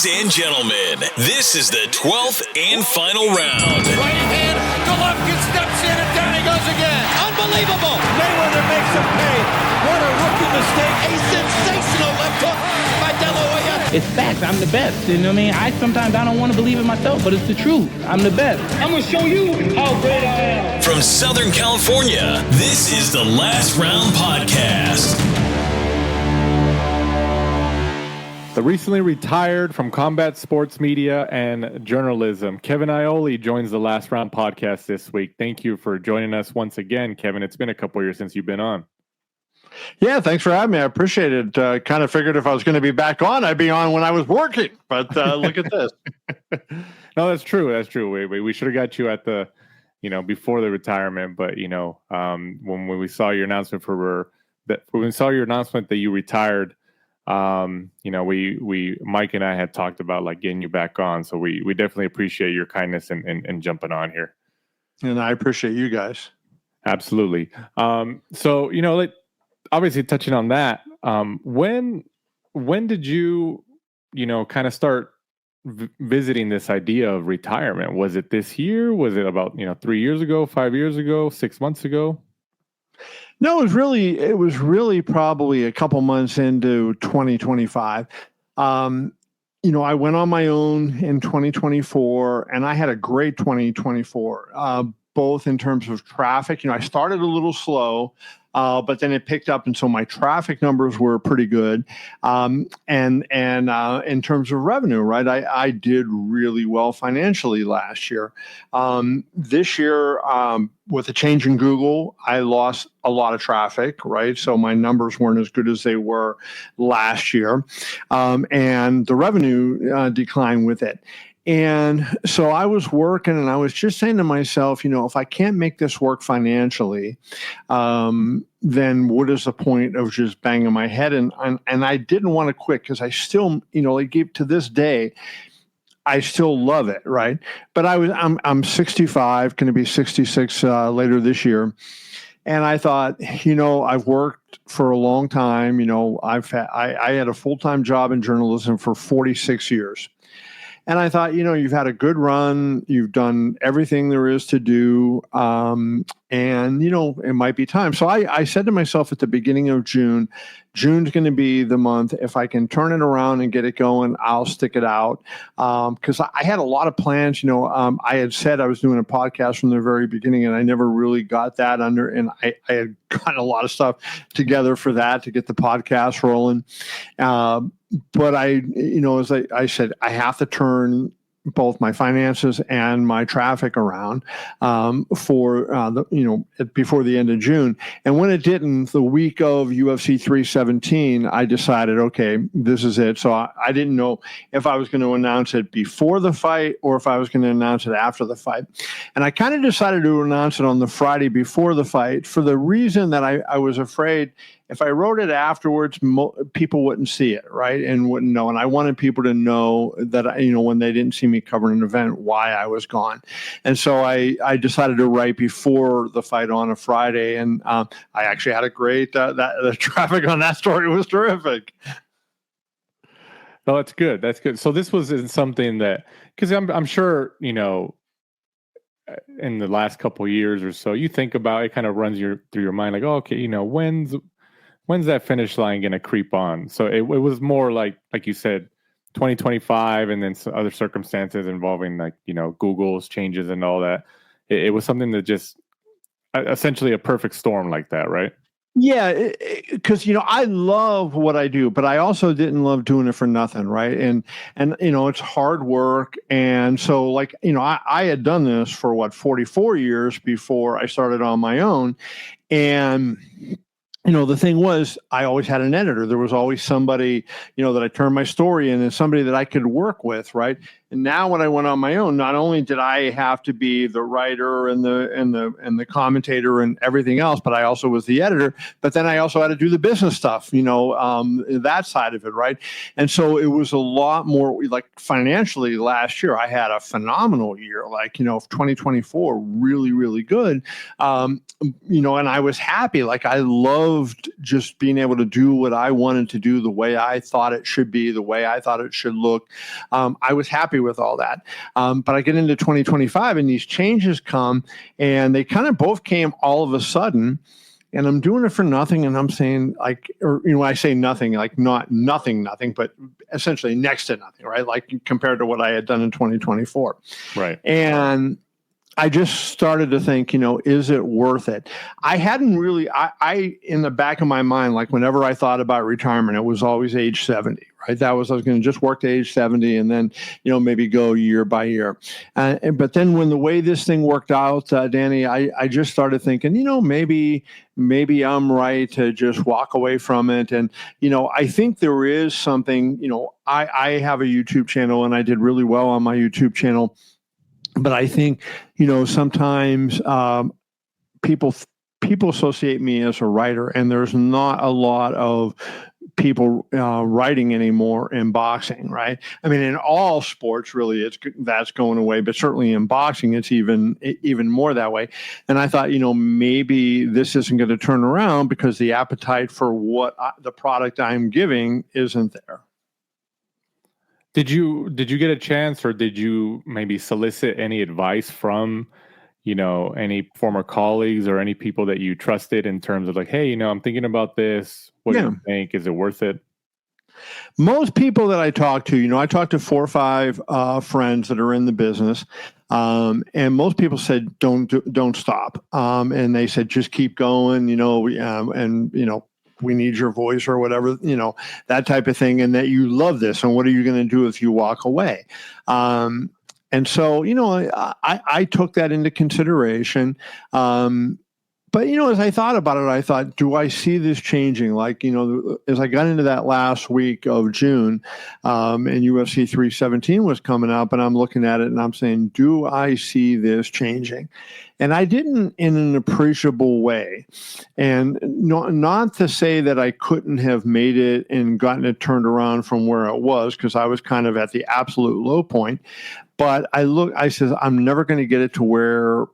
Ladies and gentlemen, this is the 12th and final round. Right hand, Golovkin steps in and down he goes again. Unbelievable. Mayweather makes him pay. What a rookie mistake. A sensational left hook by De La Hoya. It's facts. I'm the best. You know what I mean? Sometimes I don't want to believe it myself, but it's the truth. I'm the best. I'm going to show you how great I am. From Southern California, this is the Last Round Podcast. The recently retired from combat sports media and journalism, Kevin Iole, joins the Last Round Podcast this week. Thank you for joining us once again, Kevin. It's been a couple years since you've been on. Yeah, thanks for having me. I appreciate it. Kind of figured if I was going to be back on, I'd be on when I was working. But look at this. No, that's true. That's true. We should have got you at the, before the retirement. But when we saw your announcement that you retired, we Mike and I had talked about like getting you back on. So we definitely appreciate your kindness and jumping on here. And I appreciate you guys. Absolutely. Obviously touching on that, when did you, kind of start visiting this idea of retirement? Was it this year? Was it about, 3 years ago, 5 years ago, 6 months ago? No, it was really probably a couple months into 2025. I went on my own in 2024 and I had a great 2024, both in terms of traffic. I started a little slow, but then it picked up, and so my traffic numbers were pretty good. And in terms of revenue, right, I did really well financially last year. This year, with the change in Google, I lost a lot of traffic, right? So my numbers weren't as good as they were last year, and the revenue declined with it. And so I was working and I was just saying to myself, if I can't make this work financially, then what is the point of just banging my head? And I didn't want to quit because I still, to this day, I still love it, right? But I'm 65, going to be 66 later this year. And I thought, I've worked for a long time. I had a full-time job in journalism for 46 years. And I thought, you've had a good run. You've done everything there is to do. It might be time. So I said to myself at the beginning of June's going to be the month. If I can turn it around and get it going, I'll stick it out. Because I had a lot of plans. I had said I was doing a podcast from the very beginning, and I never really got that under. And I had gotten a lot of stuff together for that to get the podcast rolling. But as I said, I have to turn both my finances and my traffic around before the end of June. And when it didn't, the week of UFC 317, I decided, okay, this is it. So I didn't know if I was going to announce it before the fight or if I was going to announce it after the fight. And I kind of decided to announce it on the Friday before the fight for the reason that I was afraid if I wrote it afterwards, people wouldn't see it, right, and wouldn't know. And I wanted people to know that, when they didn't see me covering an event, why I was gone. And so I decided to write before the fight on a Friday, and I actually had a great the traffic on that story was terrific. No, that's good. That's good. So this was something that, because I'm sure, in the last couple of years or so, you think about it, kind of runs through your mind like, oh, okay, when's that finish line going to creep on? So it was more like you said, 2025, and then some other circumstances involving Google's changes and all that. It was something that just essentially a perfect storm like that, right? Yeah, because I love what I do, but I also didn't love doing it for nothing, right? And it's hard work, and so I had done this for 44 years before I started on my own, and the thing was, I always had an editor. There was always somebody, that I turned my story in, and somebody that I could work with, right? And now when I went on my own, not only did I have to be the writer and the commentator and everything else, but I also was the editor. But then I also had to do the business stuff, that side of it, right? And so it was a lot more like financially. Last year I had a phenomenal year, 2024, really, really good. And I was happy. Like, I loved just being able to do what I wanted to do, the way I thought it should be, the way I thought it should look. I was happy with all that. But I get into 2025 and these changes come, and they kind of both came all of a sudden. And I'm doing it for nothing. And I'm saying, I say nothing, like not nothing, but essentially next to nothing, right? Like, compared to what I had done in 2024. Right. And I just started to think, is it worth it? I hadn't really, I in the back of my mind, like whenever I thought about retirement, it was always age 70, right? I was going to just work to age 70 and then, maybe go year by year. But then when the way this thing worked out, Danny, I just started thinking, maybe I'm right to just walk away from it. And, I think there is something, I have a YouTube channel and I did really well on my YouTube channel. But I think, sometimes people associate me as a writer, and there's not a lot of people writing anymore in boxing, right? I mean, in all sports, really, that's going away, but certainly in boxing, it's even more that way. And I thought, maybe this isn't going to turn around because the appetite for the product I'm giving isn't there. Did you get a chance, or did you maybe solicit any advice from, any former colleagues or any people that you trusted in terms of like, hey, I'm thinking about this. What do you think? Is it worth it? Most people that I talk to, I talked to 4 or 5 friends that are in the business, and most people said, don't stop. And they said, just keep going, we need your voice or whatever, that type of thing, and that you love this. And what are you going to do if you walk away? And so, I took that into consideration. But, as I thought about it, I thought, do I see this changing? Like, as I got into that last week of June, and UFC 317 was coming up, and I'm looking at it and I'm saying, do I see this changing? And I didn't in an appreciable way. And not to say that I couldn't have made it and gotten it turned around from where it was, because I was kind of at the absolute low point. But I said, I'm never going to get it to where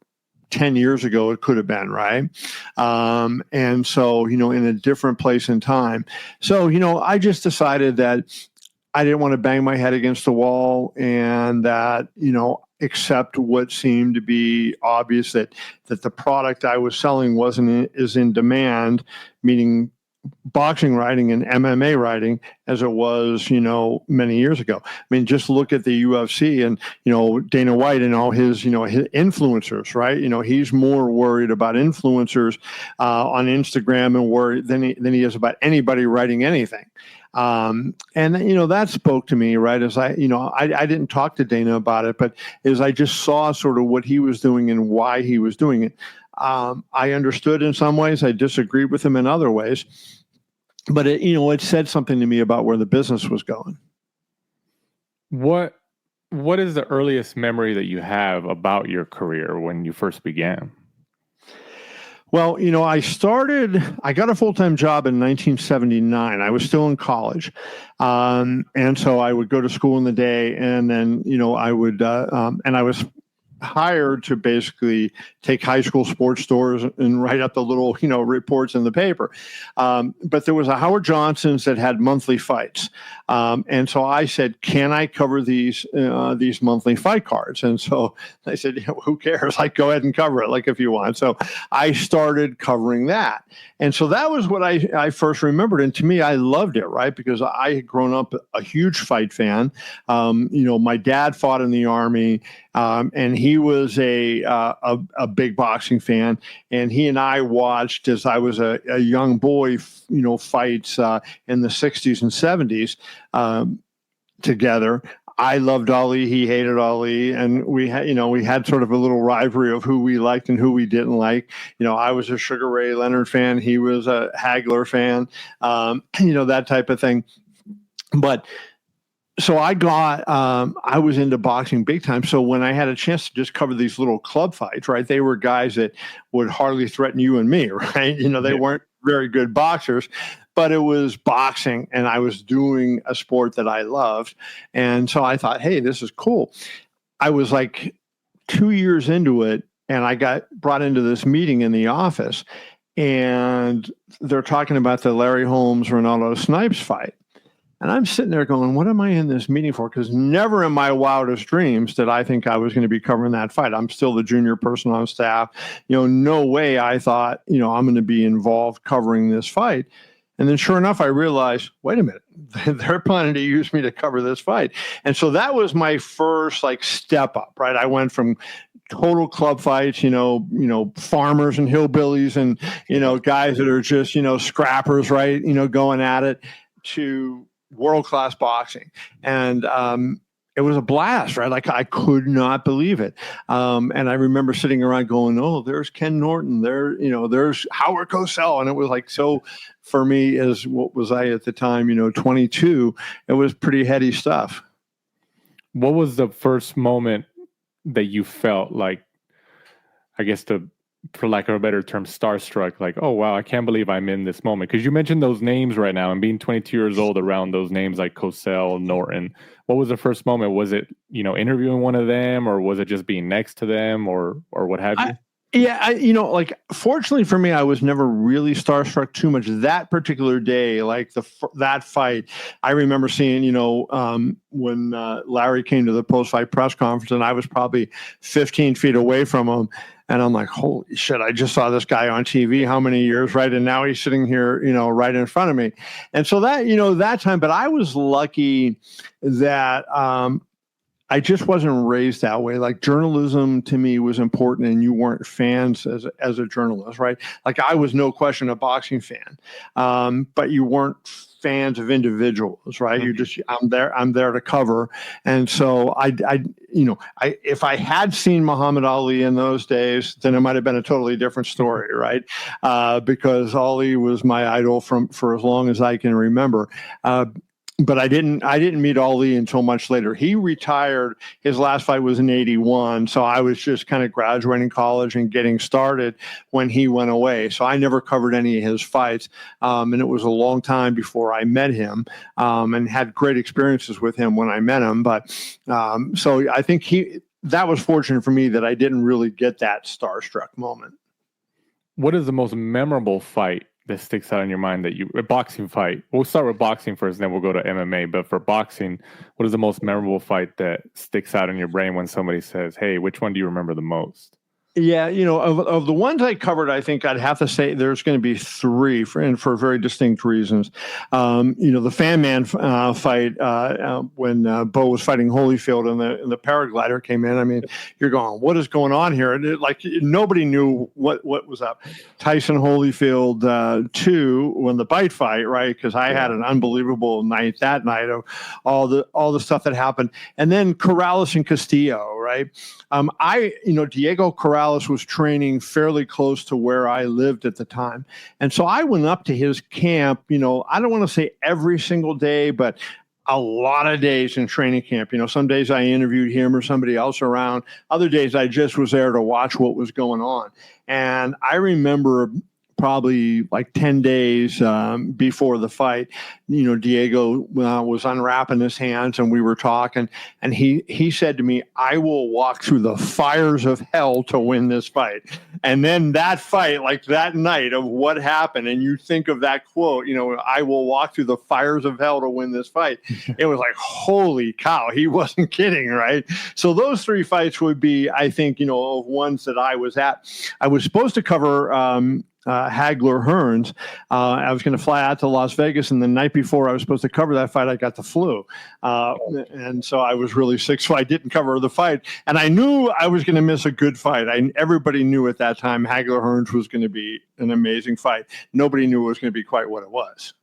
10 years ago it could have been, right? And so, in a different place in time. So, I just decided that I didn't want to bang my head against the wall, and that, accept what seemed to be obvious, that the product I was selling wasn't as in demand, meaning boxing writing and MMA writing, as it was, many years ago. I mean, just look at the UFC and, Dana White and all his, his influencers, right? He's more worried about influencers on Instagram than he is about anybody writing anything. And that spoke to me, right? As I didn't talk to Dana about it, but as I just saw sort of what he was doing and why he was doing it, I understood in some ways. I disagreed with him in other ways, but it said something to me about where the business was going. What is the earliest memory that you have about your career when you first began? Well, I got a full-time job in 1979. I was still in college. And so I would go to school in the day, and then, I would, and I was hired to basically take high school sports stores and write up the little, reports in the paper. But there was a Howard Johnson's that had monthly fights. And so I said, can I cover these monthly fight cards? And so I said, who cares? Like, go ahead and cover it, like, if you want. So I started covering that. And so that was what I first remembered. And to me, I loved it, right? Because I had grown up a huge fight fan. My dad fought in the Army, and he was a big boxing fan. And he and I watched, as I was a young boy, fights in the 60s and 70s together. I loved Ali. He hated Ali. And we had sort of a little rivalry of who we liked and who we didn't like. I was a Sugar Ray Leonard fan. He was a Hagler fan, that type of thing. But I was into boxing big time. So when I had a chance to just cover these little club fights, right, they were guys that would hardly threaten you and me, right? They weren't very good boxers, but it was boxing, and I was doing a sport that I loved. And so I thought, hey, this is cool. I was like 2 years into it, and I got brought into this meeting in the office, and they're talking about the Larry Holmes-Ronaldo Snipes fight. And I'm sitting there going, what am I in this meeting for? Because never in my wildest dreams did I think I was going to be covering that fight. I'm still the junior person on staff. No way I thought, I'm going to be involved covering this fight. And then sure enough, I realized, wait a minute, they're planning to use me to cover this fight. And so that was my first step up, right? I went from total club fights, farmers and hillbillies and, guys that are just, scrappers, right? Going at it, to world-class boxing. And it was a blast, right? I could not believe it. And I remember sitting around going, oh, there's Ken Norton, there's Howard Cosell. And it was so, for me, as what was I at the time, 22, it was pretty heady stuff. What was the first moment that you felt for lack of a better term, starstruck, oh, wow, I can't believe I'm in this moment? Because you mentioned those names right now, and being 22 years old around those names like Cosell, Norton. What was the first moment? Was it, interviewing one of them, or was it just being next to them, or what have you? Fortunately for me, I was never really starstruck too much. That particular day, that fight, I remember seeing, when Larry came to the post-fight press conference, and I was probably 15 feet away from him. And I'm like, holy shit, I just saw this guy on TV, how many years, right? And now he's sitting here, right in front of me. And so that, that time, but I was lucky that I just wasn't raised that way. Journalism to me was important, and you weren't fans as a journalist, right? I was no question a boxing fan, but you weren't fans of individuals, right? You just, I'm there to cover. And so if I had seen Muhammad Ali in those days, then it might have been a totally different story, right? Because Ali was my idol for as long as I can remember. But I didn't meet Ali until much later. He retired. His last fight was in 81. So I was just kind of graduating college and getting started when he went away. So I never covered any of his fights. And it was a long time before I met him, and had great experiences with him when I met him. But so I think that was fortunate for me that I didn't really get that starstruck moment. What is the most memorable fight that sticks out in your mind a boxing fight? We'll start with boxing first, then we'll go to MMA. But for boxing, what is the most memorable fight that sticks out in your brain when somebody says, hey, which one do you remember the most? Yeah, of the ones I covered, I think I'd have to say there's going to be three for very distinct reasons. The Fan Man fight when Bo was fighting Holyfield and the paraglider came in. I mean, you're going, what is going on here? And nobody knew what was up. Tyson Holyfield 2 when the bite fight, right? Because I had an unbelievable night that night of all the stuff that happened, and then Corrales and Castillo, right? Diego Corrales was training fairly close to where I lived at the time. And so I went up to his camp, I don't want to say every single day, but a lot of days in training camp. Some days I interviewed him or somebody else around. Other days I just was there to watch what was going on. And I remember probably 10 days before the fight, Diego was unwrapping his hands and we were talking, and he said to me, I will walk through the fires of hell to win this fight. And then that fight, that night of what happened, and you think of that quote, I will walk through the fires of hell to win this fight. It was holy cow, he wasn't kidding, right? So those three fights would be, I think, of ones that I was at. I was supposed to cover Hagler Hearns. I was going to fly out to Las Vegas, and the night before I was supposed to cover that fight, I got the flu. And so I was really sick, so I didn't cover the fight. And I knew I was going to miss a good fight. Everybody knew at that time Hagler Hearns was going to be an amazing fight. Nobody knew it was going to be quite what it was.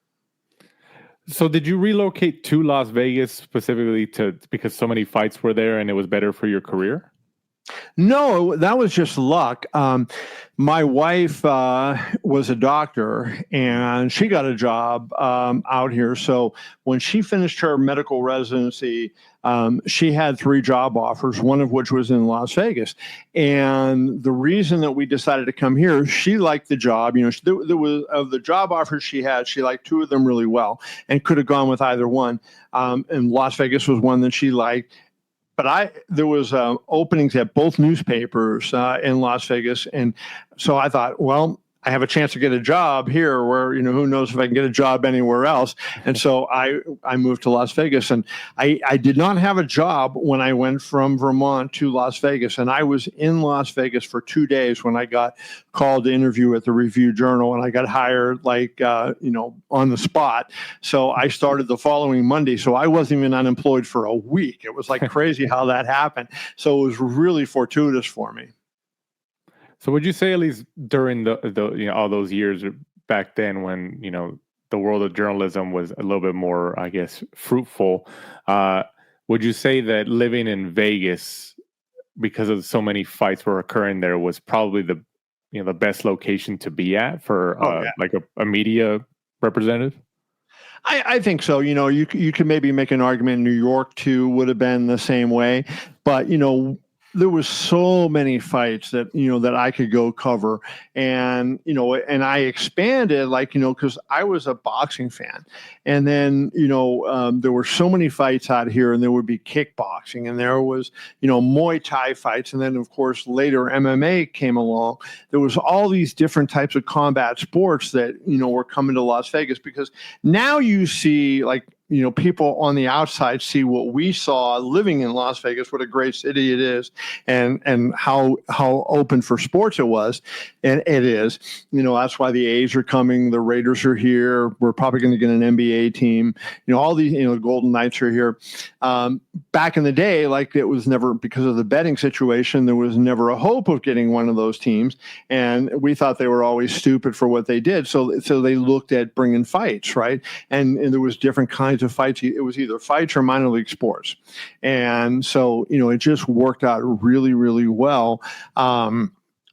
So did you relocate to Las Vegas specifically because so many fights were there and it was better for your career? No, that was just luck. My wife was a doctor, and she got a job out here. So when she finished her medical residency, she had 3 job offers, one of which was in Las Vegas. And the reason that we decided to come here, she liked the job. There was of the job offers she had, she liked 2 of them really well, and could have gone with either one. And Las Vegas was one that she liked. But there was openings at both newspapers in Las Vegas, and so I thought, well, I have a chance to get a job here where, who knows if I can get a job anywhere else. And so I moved to Las Vegas, and I did not have a job when I went from Vermont to Las Vegas. And I was in Las Vegas for 2 days when I got called to interview at the Review Journal, and I got hired on the spot. So I started the following Monday. So I wasn't even unemployed for a week. It was like crazy how that happened. So it was really fortuitous for me. So would you say, at least during the all those years back then, when the world of journalism was a little bit more, I guess, fruitful, would you say that living in Vegas, because of so many fights were occurring there, was probably the best location to be at for like a media representative? I think so. You could maybe make an argument New York too would have been the same way, but there was so many fights that that I could go cover, and and I expanded because I was a boxing fan, and then there were so many fights out here, and there would be kickboxing, and there was Muay Thai fights, and then of course later MMA came along. There was all these different types of combat sports that were coming to Las Vegas, because now you see people on the outside see what we saw living in Las Vegas, what a great city it is, and how open for sports it was. And it is, that's why the A's are coming. The Raiders are here. We're probably going to get an NBA team. All these, the Golden Knights are here. Back in the day, it was never, because of the betting situation, there was never a hope of getting one of those teams. And we thought they were always stupid for what they did. So they looked at bringing fights, right? And there was different kinds of fights. It was either fights or minor league sports. And so, it just worked out really, really well.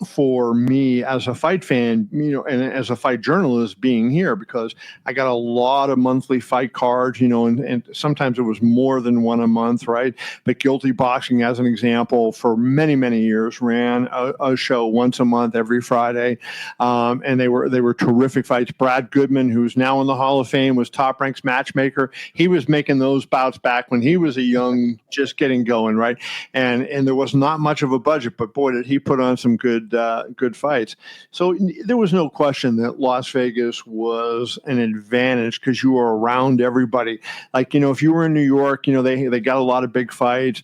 For me as a fight fan, and as a fight journalist being here, because I got a lot of monthly fight cards, and sometimes it was more than one a month, right? But Guilty Boxing, as an example, for many, many years ran a show once a month, every Friday. And they were terrific fights. Brad Goodman, who's now in the Hall of Fame, was Top Rank's matchmaker. He was making those bouts back when he was a young, just getting going, right? And there was not much of a budget, but boy, did he put on some good fights. So there was no question that Las Vegas was an advantage, because you were around everybody. If you were in New York, they got a lot of big fights.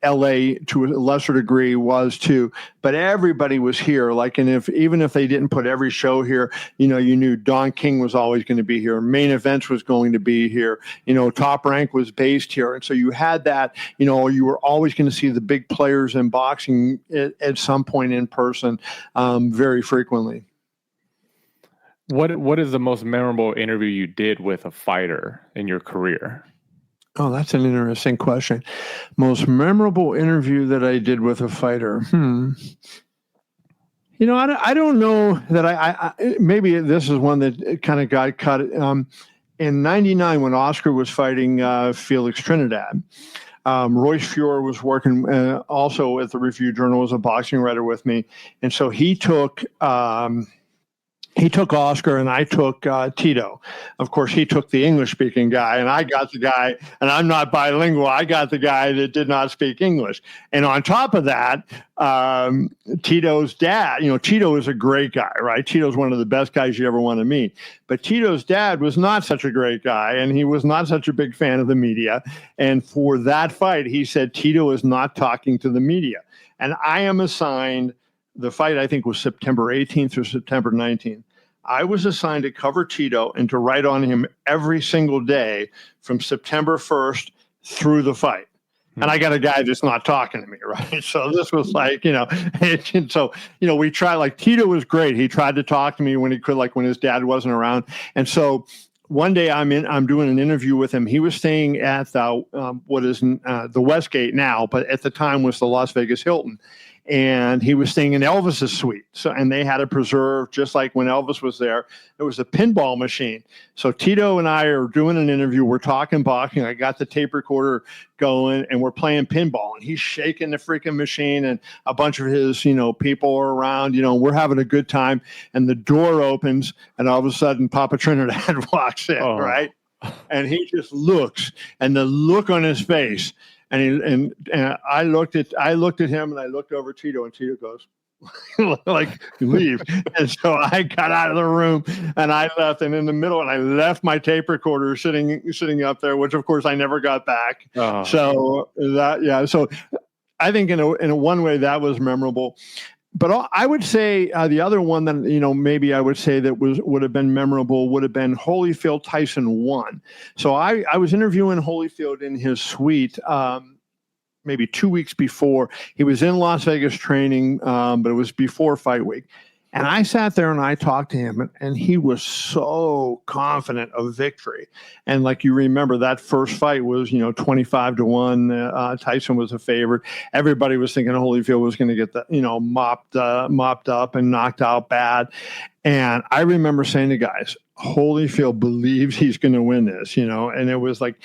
LA to a lesser degree was too, but everybody was here. And even if they didn't put every show here, you knew Don King was always going to be here. Main Events was going to be here. Top Rank was based here. And so you had that, you were always going to see the big players in boxing at some point in person, very frequently. What is the most memorable interview you did with a fighter in your career? Oh, that's an interesting question. Most memorable interview that I did with a fighter. I don't know that I maybe this is one that kind of got cut. In '99, when Oscar was fighting Felix Trinidad, Royce Fior was working also at the Review Journal as a boxing writer with me. And so he took Oscar, and I took Tito. Of course, he took the English-speaking guy, and I got the guy, and I'm not bilingual, I got the guy that did not speak English. And on top of that, Tito's dad, Tito is a great guy, right? Tito's one of the best guys you ever want to meet. But Tito's dad was not such a great guy, and he was not such a big fan of the media. And for that fight, he said, Tito is not talking to the media. And I am assigned, the fight I think was September 18th through September 19th. I was assigned to cover Tito and to write on him every single day from September 1st through the fight. And I got a guy that's not talking to me, right? So this was we tried, Tito was great. He tried to talk to me when he could, when his dad wasn't around. And so one day I'm doing an interview with him. He was staying at the what is the Westgate now, but at the time was the Las Vegas Hilton. And he was staying in Elvis's suite. So, and they had a preserve, just like when Elvis was there. There was a pinball machine. So Tito and I are doing an interview. We're talking boxing. I got the tape recorder going, and we're playing pinball. And he's shaking the freaking machine, and a bunch of his, people are around. We're having a good time. And the door opens, and all of a sudden, Papa Trinidad walks in, right? And he just looks, and the look on his face. And I looked at him, and I looked over Tito, and Tito goes, like, leave. And so I got out of the room, and I left. And in the middle, and I left my tape recorder sitting up there, which of course I never got back. So So I think in a one way that was memorable. But I would say the other one that, maybe I would say that would have been memorable would have been Holyfield Tyson 1. So I was interviewing Holyfield in his suite maybe 2 weeks before. He was in Las Vegas training, but it was before fight week. And I sat there and I talked to him, and he was so confident of victory. And like you remember, that first fight was, 25-1. Tyson was a favorite. Everybody was thinking Holyfield was going to get the, mopped up and knocked out bad. And I remember saying to guys, Holyfield believes he's going to win this, and it was like,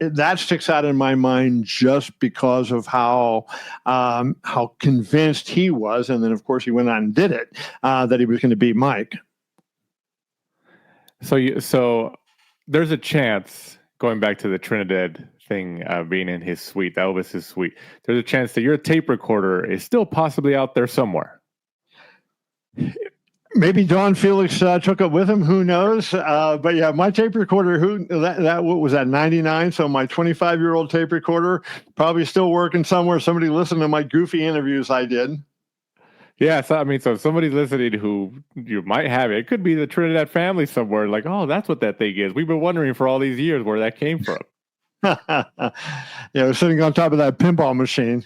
that sticks out in my mind just because of how convinced he was, and then of course he went on and did it, that he was going to beat Mike. So there's a chance, going back to the Trinidad thing, being in his suite, Elvis's suite. There's a chance that your tape recorder is still possibly out there somewhere. Maybe Don Felix took it with him. Who knows? But yeah, my tape recorder, what was that, 99? So my 25-year-old tape recorder probably still working somewhere. Somebody listened to my goofy interviews I did. Yeah, so if somebody's listening who you might have it could be the Trinidad family somewhere. Like, oh, that's what that thing is. We've been wondering for all these years where that came from. Yeah, sitting on top of that pinball machine.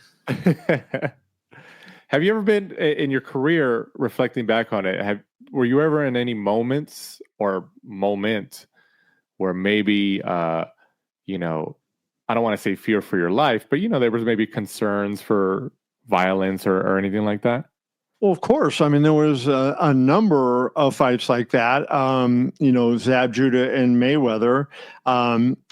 Have you ever been in your career, reflecting back on it? Were you ever in any moments or moment where maybe, I don't want to say fear for your life, but there was maybe concerns for violence or anything like that? Well, of course. I mean, there was a number of fights like that. Zab Judah and Mayweather.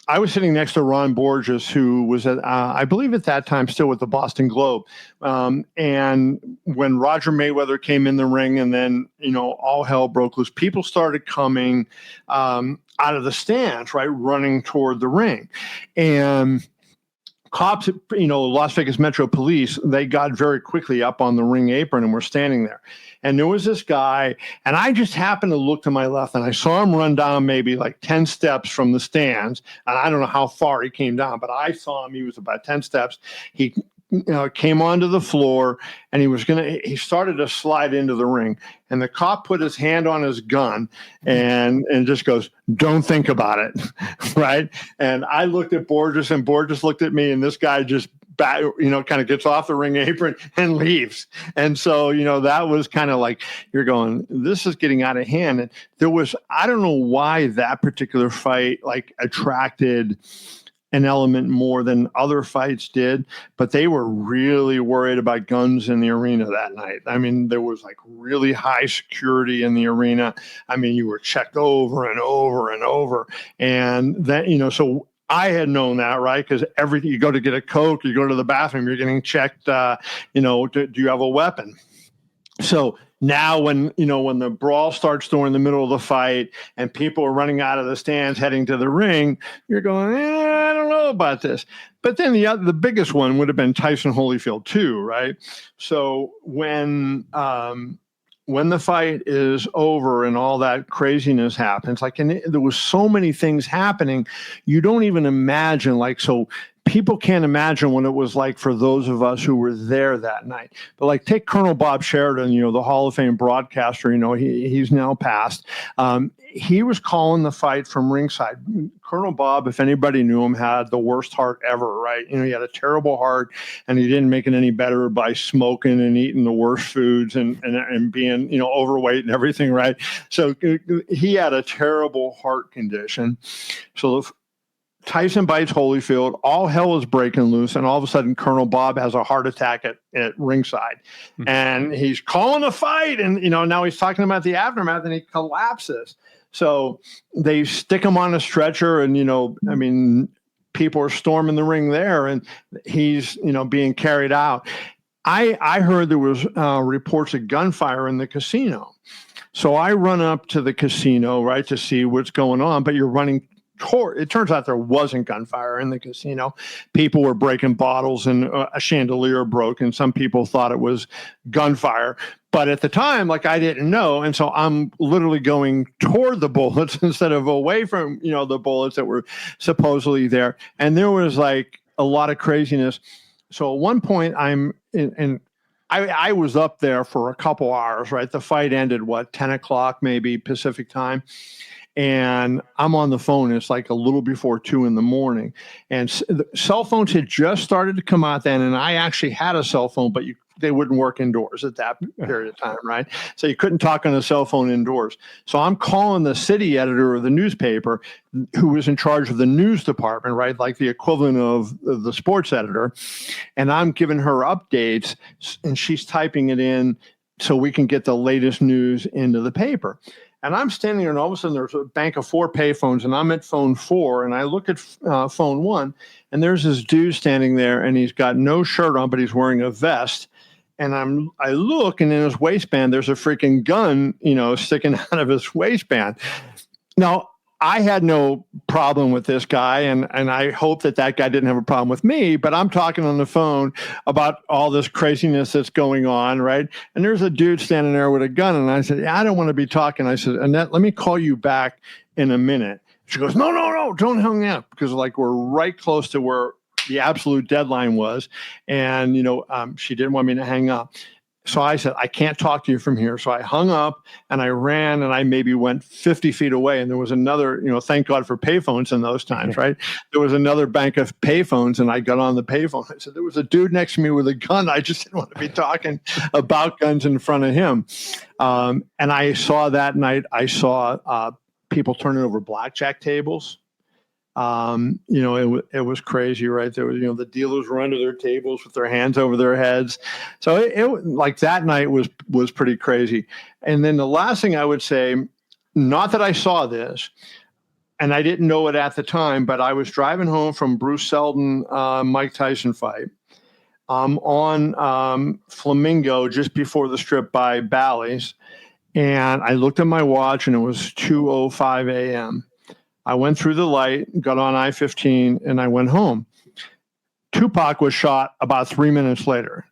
I was sitting next to Ron Borges, who was I believe at that time still with the Boston Globe. And when Roger Mayweather came in the ring, and then, all hell broke loose, people started coming out of the stands, right, running toward the ring. And cops, Las Vegas Metro Police, they got very quickly up on the ring apron and were standing there. And there was this guy, and I just happened to look to my left, and I saw him run down maybe like 10 steps from the stands. And I don't know how far he came down, but I saw him. He was about 10 steps. He came onto the floor, and he started to slide into the ring. And the cop put his hand on his gun and just goes, "Don't think about it." Right. And I looked at Borges, and Borges looked at me, and this guy just kind of gets off the ring apron and leaves. And so, that was kind of like, you're going, this is getting out of hand. And I don't know why that particular fight attracted an element more than other fights did, but they were really worried about guns in the arena that night. I mean, there was really high security in the arena. I mean, you were checked over and over and over. And then, so I had known that, right? Because you go to get a Coke, you go to the bathroom, you're getting checked, do you have a weapon? So now when the brawl starts during the middle of the fight and people are running out of the stands heading to the ring, you're going, I don't know about this. But then the biggest one would have been Tyson Holyfield 2, right? So when the fight is over and all that craziness happens, and there was so many things happening, you don't even imagine, so people can't imagine what it was like for those of us who were there that night. But like, take Colonel Bob Sheridan, the Hall of Fame broadcaster, he's now passed. He was calling the fight from ringside. Colonel Bob, if anybody knew him, had the worst heart ever, right? He had a terrible heart, and he didn't make it any better by smoking and eating the worst foods and being, overweight and everything, right? So he had a terrible heart condition. So Tyson bites Holyfield, all hell is breaking loose, and all of a sudden Colonel Bob has a heart attack at ringside. And he's calling a fight, and now he's talking about the aftermath, and he collapses. So they stick him on a stretcher, and people are storming the ring there, and he's being carried out. I heard there was reports of gunfire in the casino. So I run up to the casino, right, to see what's going on, but you're running toward, it turns out there wasn't gunfire in the casino. People were breaking bottles, and a chandelier broke, and some people thought it was gunfire. But at the time, I didn't know. And so I'm literally going toward the bullets instead of away from, the bullets that were supposedly there. And there was a lot of craziness. So at one point I was up there for a couple hours, right? The fight ended, 10 o'clock, maybe Pacific time. And I'm on the phone. It's a little before 2 a.m. And the cell phones had just started to come out then. And I actually had a cell phone, but they wouldn't work indoors at that period of time, right? So you couldn't talk on a cell phone indoors. So I'm calling the city editor of the newspaper, who was in charge of the news department, right? Like the equivalent of the sports editor. And I'm giving her updates, and she's typing it in so we can get the latest news into the paper. And I'm standing there, and all of a sudden there's a bank of 4 payphones, and I'm at phone 4, and I look at phone 1, and there's this dude standing there, and he's got no shirt on, but he's wearing a vest. And I look, and in his waistband, there's a freaking gun, sticking out of his waistband. Now, I had no problem with this guy, and I hope that guy didn't have a problem with me, but I'm talking on the phone about all this craziness that's going on, right? And there's a dude standing there with a gun, and I said, yeah, I don't want to be talking. I said, Annette, let me call you back in a minute. She goes, no, don't hang up, because we're right close to where the absolute deadline was, and she didn't want me to hang up. So I said, I can't talk to you from here. So I hung up, and I ran, and I maybe went 50 feet away. And there was another, thank God for payphones in those times, right? There was another bank of payphones, and I got on the payphone. I said, there was a dude next to me with a gun. I just didn't want to be talking about guns in front of him. And I saw that night, people turning over blackjack tables. It was crazy, right? There was, the dealers were under their tables with their hands over their heads. So it that night was pretty crazy. And then the last thing I would say, not that I saw this, and I didn't know it at the time, but I was driving home from Bruce Seldon, Mike Tyson fight. On Flamingo, just before the strip by Bally's. And I looked at my watch, and it was 2:05 a.m. I went through the light, got on I-15, and I went home. Tupac was shot about 3 minutes later.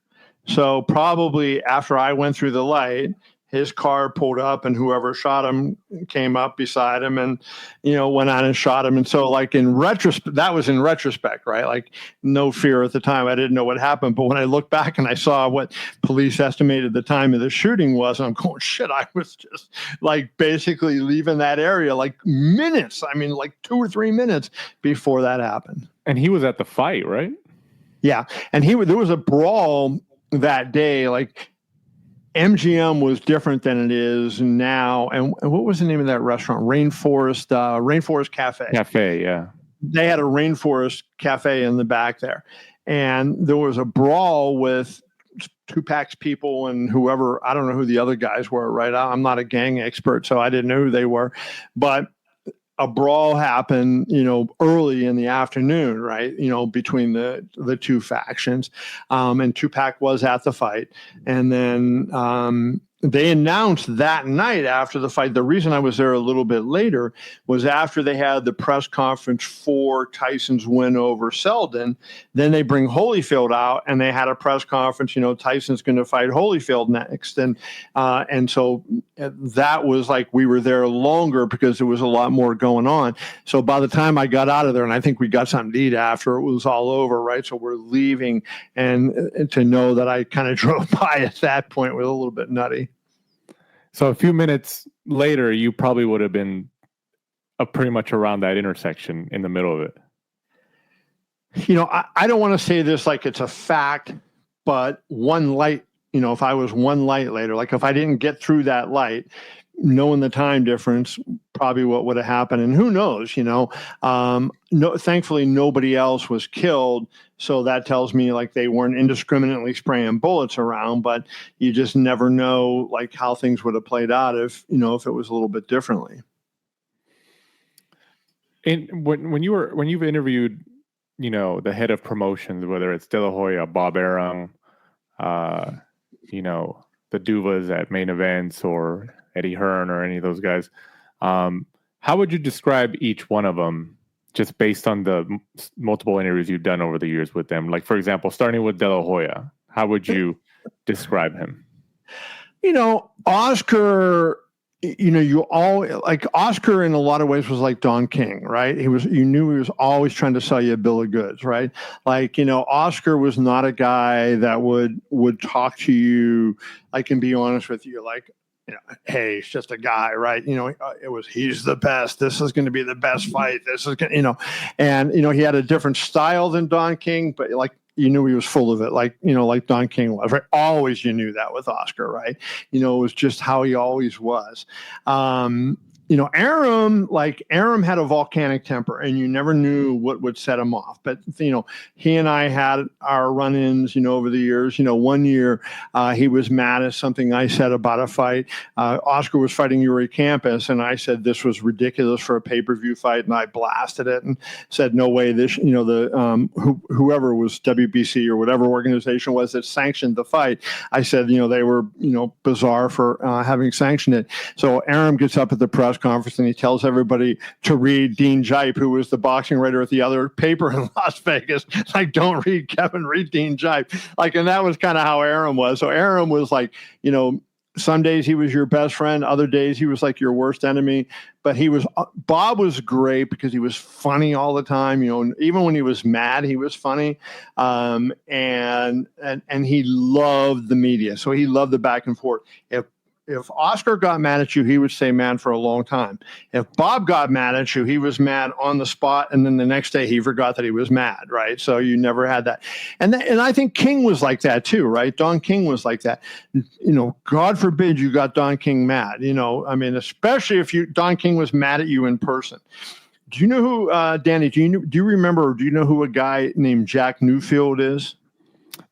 So probably after I went through the light, his car pulled up, and whoever shot him came up beside him and, went on and shot him. And so in retrospect, that was in retrospect, right? No fear at the time. I didn't know what happened. But when I look back and I saw what police estimated the time of the shooting was, I'm going, shit, I was just basically leaving that area minutes. 2 or 3 minutes before that happened. And he was at the fight, right? Yeah. And there was a brawl that day, MGM was different than it is now. And what was the name of that restaurant? Rainforest Cafe. Cafe, yeah. They had a Rainforest Cafe in the back there. And there was a brawl with Tupac's people and whoever. I don't know who the other guys were, right? I'm not a gang expert, so I didn't know who they were. But a brawl happened, early in the afternoon, right? Between the two factions. And Tupac was at the fight. And then they announced that night after the fight. The reason I was there a little bit later was after they had the press conference for Tyson's win over Selden. Then they bring Holyfield out, and they had a press conference. Tyson's going to fight Holyfield next, and so that was like we were there longer because there was a lot more going on. So by the time I got out of there, and I think we got something to eat after it was all over, right? So we're leaving, and to know that I kind of drove by at that point was a little bit nutty. So a few minutes later, you probably would have been pretty much around that intersection in the middle of it. I don't want to say this like it's a fact, but one light, if I was one light later, like if I didn't get through that light, knowing the time difference, probably what would have happened. And who knows, thankfully nobody else was killed. So that tells me like they weren't indiscriminately spraying bullets around, but you just never know like how things would have played out if it was a little bit differently. And when you've interviewed, the head of promotions, whether it's De La Hoya, Bob Arum, the Duvas at Main Events or Eddie Hearn or any of those guys, how would you describe each one of them just based on the multiple interviews you've done over the years with them? Like, for example, starting with De La Hoya, how would you describe him? Oscar, you all like Oscar in a lot of ways was like Don King, right? You knew he was always trying to sell you a bill of goods, right? Like, Oscar was not a guy that would talk to you, I can be honest with you, like, hey, he's just a guy, right? He's the best. This is going to be the best fight. This is going to, and, he had a different style than Don King, but like, you knew he was full of it, like Don King was, right? Always you knew that with Oscar, right? It was just how he always was. Arum had a volcanic temper and you never knew what would set him off. But, he and I had our run-ins, over the years. One year he was mad at something I said about a fight. Oscar was fighting Yuri Campus and I said this was ridiculous for a pay-per-view fight. And I blasted it and said, no way, this, whoever was WBC or whatever organization was that sanctioned the fight. I said, they were, bizarre for having sanctioned it. So Arum gets up at the press conference and he tells everybody to read Dean Jipe, who was the boxing writer at the other paper in Las Vegas. Like, don't read Kevin, read Dean Jipe. Like, and that was kind of how Arum was. So Arum was like, some days he was your best friend, other days he was like your worst enemy. But Bob was great because he was funny all the time. Even when he was mad, he was funny, and he loved the media. So he loved the back and forth. If Oscar got mad at you, he would stay mad for a long time. If Bob got mad at you, he was mad on the spot, and then the next day he forgot that he was mad, right? So you never had that. And I think King was like that too, right? Don King was like that. God forbid you got Don King mad. Especially if Don King was mad at you in person. Do you know who, Danny? Do you remember? Or do you know who a guy named Jack Newfield is?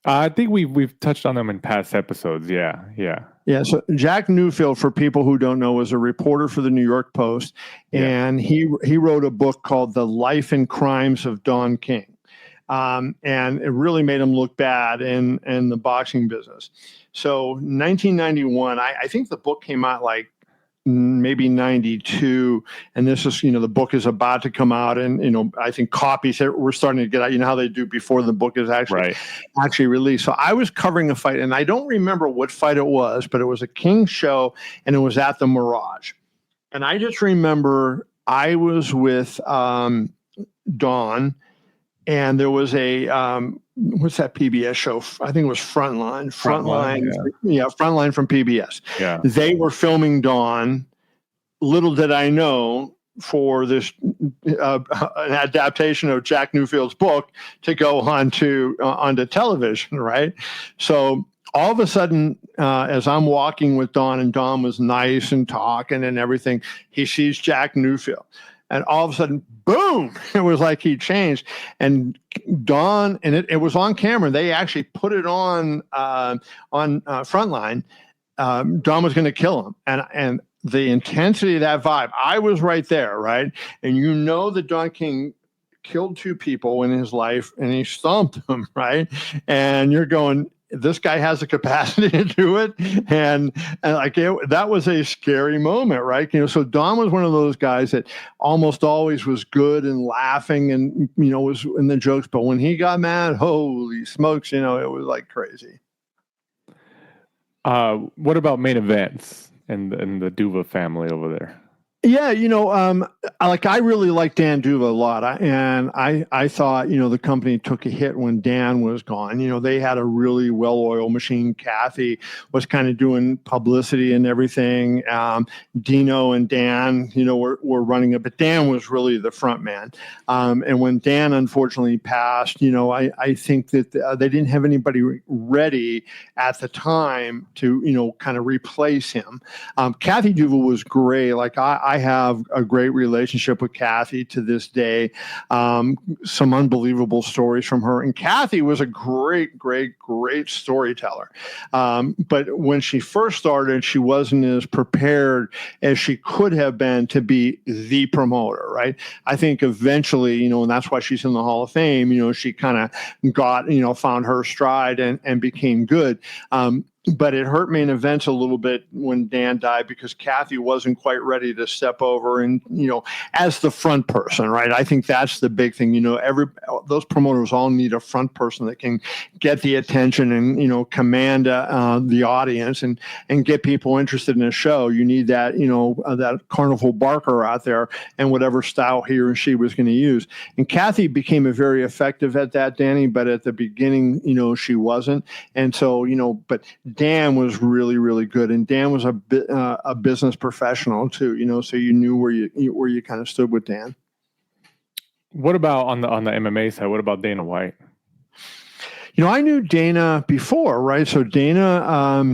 I think we've touched on them in past episodes. Yeah. Yeah, so Jack Newfield, for people who don't know, was a reporter for the New York Post, and he wrote a book called The Life and Crimes of Don King, and it really made him look bad in the boxing business. So 1991, I think the book came out like maybe 92, and this is, the book is about to come out, and, I think copies we're starting to get out, how they do before the book is actually released. So I was covering a fight, and I don't remember what fight it was, but it was a King show, and it was at the Mirage. And I just remember I was with Don, and there was a what's that PBS show? I think it was Frontline. Frontline from PBS. Yeah. They were filming Don. Little did I know, for this an adaptation of Jack Newfield's book to go onto television, right? So all of a sudden, as I'm walking with Don, and Don was nice and talking and everything, he sees Jack Newfield. And all of a sudden, boom, it was like he changed. And Don, and it was on camera. They actually put it on Frontline. Don was going to kill him. And the intensity of that vibe, I was right there, right? And that Don King killed two people in his life, and he stomped them, right? And you're going, this guy has the capacity to do it. And that was a scary moment, right? So Don was one of those guys that almost always was good and laughing and, was in the jokes. But when he got mad, holy smokes, it was like crazy. What about main events and the Duva family over there? Yeah, I really like Dan Duva a lot. I thought, the company took a hit when Dan was gone. They had a really well-oiled machine. Kathy was kind of doing publicity and everything. Dino and Dan, were running it, but Dan was really the front man. And when Dan unfortunately passed, I think that they didn't have anybody ready at the time to, kind of replace him. Kathy Duva was great. Like I have a great relationship with Kathy to this day. Some unbelievable stories from her. And Kathy was a great storyteller. But when she first started, she wasn't as prepared as she could have been to be the promoter, right? I think eventually, and that's why she's in the Hall of Fame, she kind of got, found her stride and became good. But it hurt main events a little bit when Dan died because Kathy wasn't quite ready to step over and, as the front person, right? I think that's the big thing. Those promoters all need a front person that can get the attention and, command the audience and get people interested in a show. You need that, that carnival barker out there and whatever style he or she was going to use. And Kathy became very effective at that, Danny, but at the beginning, she wasn't. And so, but Dan was really, really good, and Dan was a business professional too. So you knew where you kind of stood with Dan. What about on the MMA side? What about Dana White? I knew Dana before, right? So Dana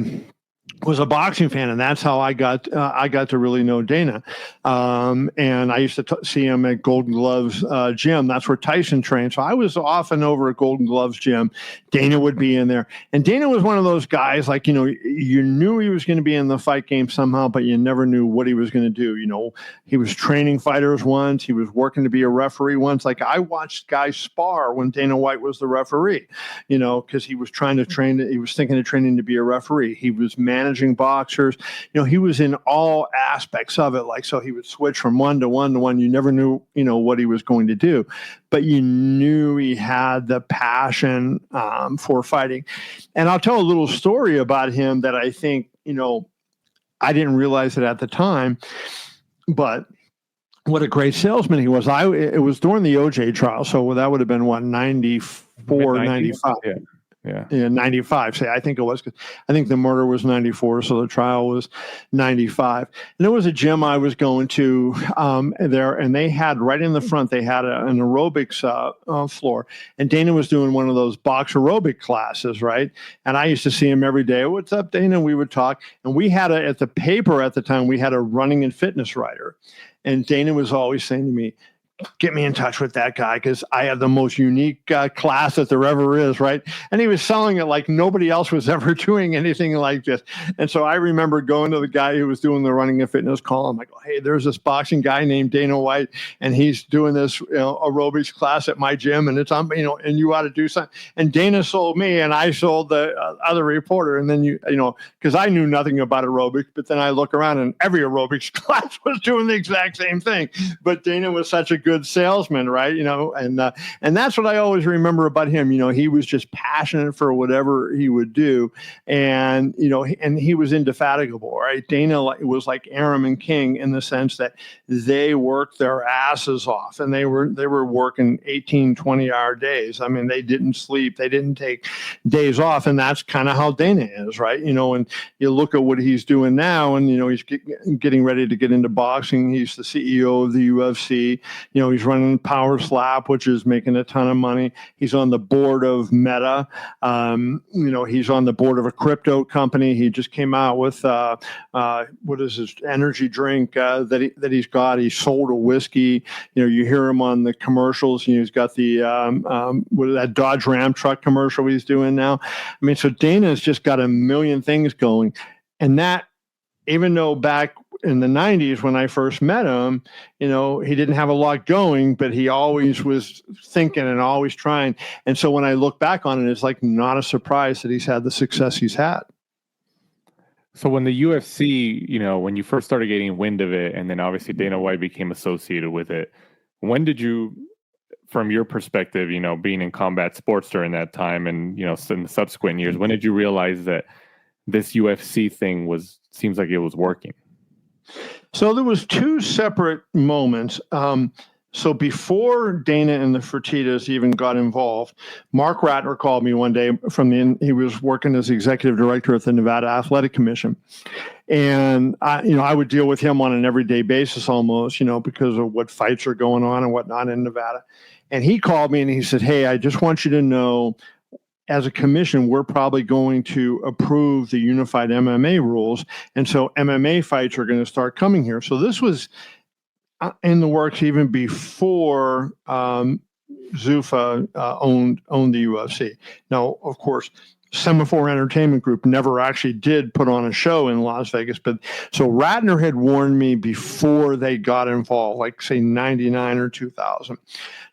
was a boxing fan, and that's how I got to really know Dana. And I used to see him at Golden Gloves gym. That's where Tyson trained. So I was often over at Golden Gloves gym. Dana would be in there, and Dana was one of those guys, like, you knew he was going to be in the fight game somehow, but you never knew what he was going to do. He was training fighters once. He was working to be a referee once. Like, I watched guys spar when Dana White was the referee, because he was trying to train. He was thinking of training to be a referee. He was managing boxers. He was in all aspects of it. Like, so he would switch from one to one to one. You never knew, what he was going to do, but you knew he had the passion for fighting. And I'll tell a little story about him that I think, I didn't realize it at the time, but what a great salesman he was. It was during the OJ trial. So that would have been 94, 95. Yeah, 95. Say, I think it was. I think the murder was 94, so the trial was 95. And there was a gym I was going to there, and they had right in the front. They had an aerobics floor, and Dana was doing one of those box aerobic classes, right? And I used to see him every day. What's up, Dana? We would talk, and we had at the paper at the time. We had a running and fitness writer, and Dana was always saying to me, get me in touch with that guy because I have the most unique class that there ever is, right? And he was selling it like nobody else was ever doing anything like this. And so I remember going to the guy who was doing the running and fitness call. I'm like, hey, there's this boxing guy named Dana White, and he's doing this aerobics class at my gym, and it's on, and you ought to do something. And Dana sold me, and I sold the other reporter. And then because I knew nothing about aerobics, but then I look around and every aerobics class was doing the exact same thing. But Dana was such a good salesman, right? And that's what I always remember about him. He was just passionate for whatever he would do, and and he was indefatigable, right? Dana was like Aram and King in the sense that they worked their asses off, and they were working 18, 20-hour days. I mean, they didn't sleep, they didn't take days off, and that's kind of how Dana is, right? And you look at what he's doing now, and he's getting ready to get into boxing. He's the CEO of the UFC. He's running Power Slap, which is making a ton of money. He's on the board of Meta. He's on the board of a crypto company. He just came out with what is his energy drink that he's got. He sold a whiskey. You hear him on the commercials. He's got the that Dodge Ram truck commercial he's doing now. I mean, so Dana's just got a million things going, and that, even though back in the 90s when I first met him, he didn't have a lot going, but he always was thinking and always trying. And so when I look back on it, it's like not a surprise that he's had the success he's had. So when the UFC, when you first started getting wind of it, and then obviously Dana White became associated with it, when did you, from your perspective, being in combat sports during that time and, in the subsequent years, when did you realize that this UFC thing seems like it was working? So there was two separate moments. So before Dana and the Fertittas even got involved, Mark Ratner called me one day he was working as executive director at the Nevada Athletic Commission. And I would deal with him on an everyday basis almost, because of what fights are going on and whatnot in Nevada. And he called me and he said, "Hey, I just want you to know, as a commission, we're probably going to approve the unified MMA rules. And so MMA fights are going to start coming here." So this was in the works even before Zuffa owned the UFC. Now, of course, Semaphore Entertainment Group never actually did put on a show in Las Vegas, but so Ratner had warned me before they got involved, like say 99 or 2000.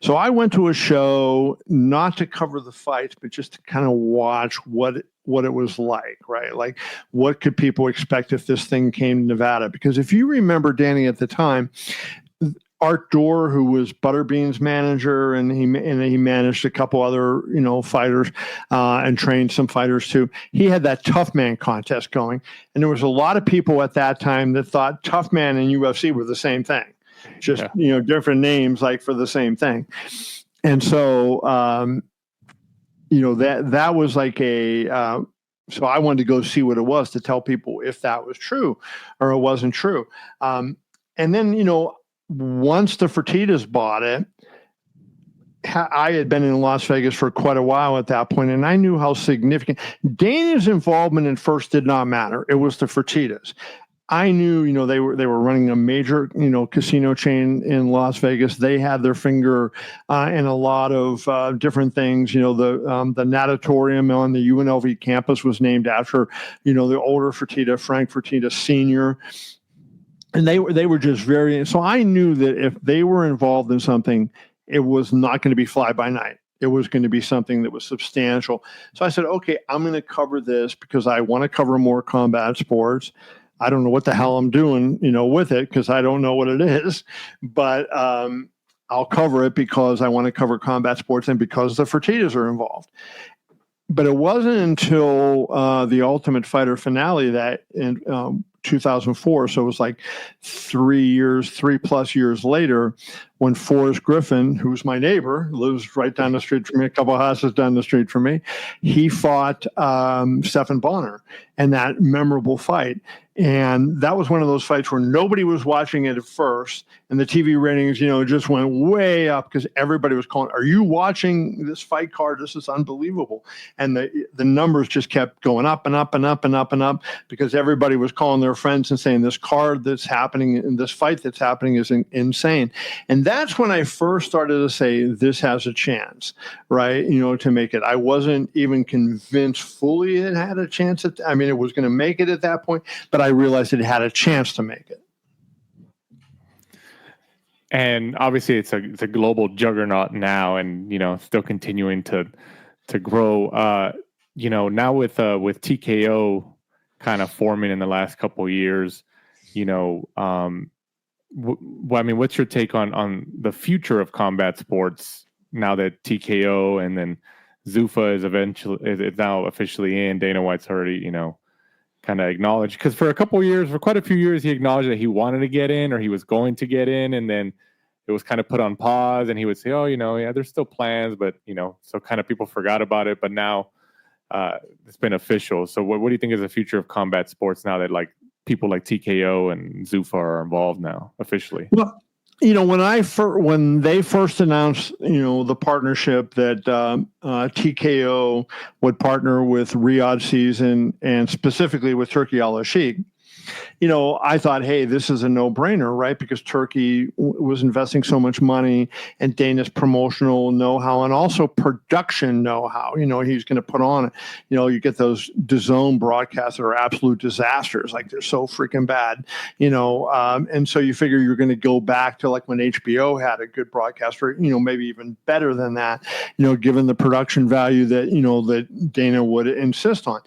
So I went to a show not to cover the fights, but just to kind of watch what it was like, right? Like, what could people expect if this thing came to Nevada? Because if you remember, Danny, at the time, Art Dorr, who was Butterbean's manager, and he managed a couple other fighters and trained some fighters too. He had that Tough Man contest going, and there was a lot of people at that time that thought Tough Man and UFC were the same thing, just different names like for the same thing. And so that was like so I wanted to go see what it was to tell people if that was true or it wasn't true. And then once the Fertittas bought it, I had been in Las Vegas for quite a while at that point, and I knew how significant Dana's involvement at first did not matter. It was the Fertittas. I knew, they were running a major, casino chain in Las Vegas. They had their finger in a lot of different things. The natatorium on the UNLV campus was named after, the older Fertitta, Frank Fertitta Sr., and they were just so I knew that if they were involved in something, it was not going to be fly by night. It was going to be something that was substantial. So I said, okay, I'm going to cover this because I want to cover more combat sports. I don't know what the hell I'm doing, with it, because I don't know what it is, but I'll cover it because I want to cover combat sports and because the Fertittas are involved. But it wasn't until the Ultimate Fighter finale that in 2004, so it was like 3+ years later, when Forrest Griffin, who's my neighbor, lives right down the street from me, a couple of houses down the street from me, he fought Stephan Bonner in that memorable fight. And that was one of those fights where nobody was watching it at first, and the TV ratings, just went way up because everybody was calling, "Are you watching this fight card? This is unbelievable." And the numbers just kept going up and up and up and up and up because everybody was calling their friends and saying, "This card that's happening in this fight that's happening is insane." And that's when I first started to say, this has a chance, right? To make it. I wasn't even convinced fully it had a chance. It was going to make it at that point, but I realized it had a chance to make it. And obviously it's a global juggernaut now, and still continuing to grow. Now with TKO kind of forming in the last couple of years, what's your take on the future of combat sports now that TKO and then Zuffa is now officially in? Dana White's already kind of acknowledged, because for quite a few years, he acknowledged that he wanted to get in or he was going to get in, and then it was kind of put on pause, and he would say, "Oh, there's still plans," but so kind of people forgot about it. But now it's been official. So what do you think is the future of combat sports now that like people like TKO and Zuffa are involved now officially? Well, when they first announced, the partnership that TKO would partner with Riyadh Season and specifically with Turki Al-Sheikh, I thought, hey, this is a no-brainer, right? Because Turkey was investing so much money and Dana's promotional know-how and also production know-how. He's going to put on, you get those DAZN broadcasts that are absolute disasters. Like, they're so freaking bad, and so you figure you're going to go back to like when HBO had a good broadcaster, maybe even better than that, given the production value that, that Dana would insist on.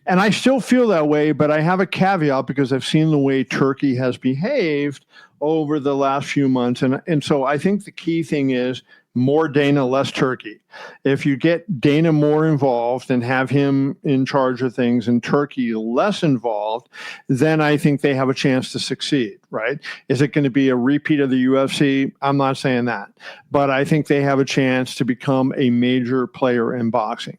And I still feel that way, but I have a caveat because I've seen the way Turkey has behaved over the last few months. And so I think the key thing is more Dana, less Turkey. If you get Dana more involved and have him in charge of things and Turkey less involved, then I think they have a chance to succeed, right? Is it going to be a repeat of the UFC? I'm not saying that. But I think they have a chance to become a major player in boxing.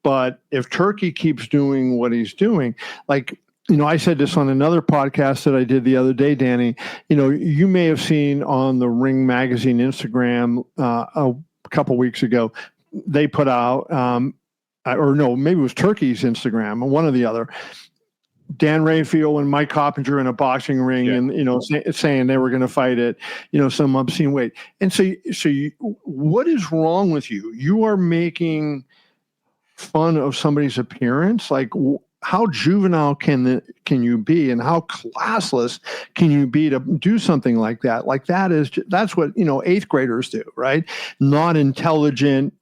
But if Turkey keeps doing what he's doing, like, I said this on another podcast that I did the other day, Danny, you may have seen on the Ring Magazine Instagram a couple weeks ago, they put out, or no, maybe it was Turkey's Instagram, one or the other, Dan Raphael and Mike Coppinger in a boxing ring, and saying they were going to fight at some obscene weight. And so what is wrong with you? You are making fun of somebody's appearance. Like, how juvenile can you be, and how classless can you be to do something like that? Like, that's what eighth graders do, right? Not intelligent,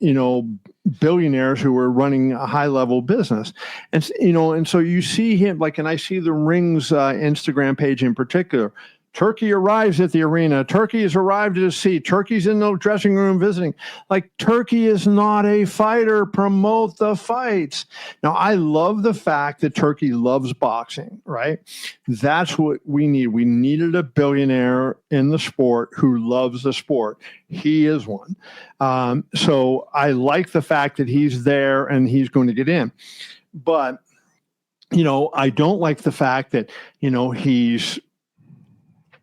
billionaires who are running a high level business, and so you see him and I see the Ring's Instagram page in particular. Turkey arrives at the arena. Turkey has arrived at his seat. Turkey's in the dressing room visiting. Like, Turkey is not a fighter. Promote the fights. Now, I love the fact that Turkey loves boxing, right? That's what we need. We needed a billionaire in the sport who loves the sport. He is one. So I like the fact that he's there and he's going to get in. But, I don't like the fact that,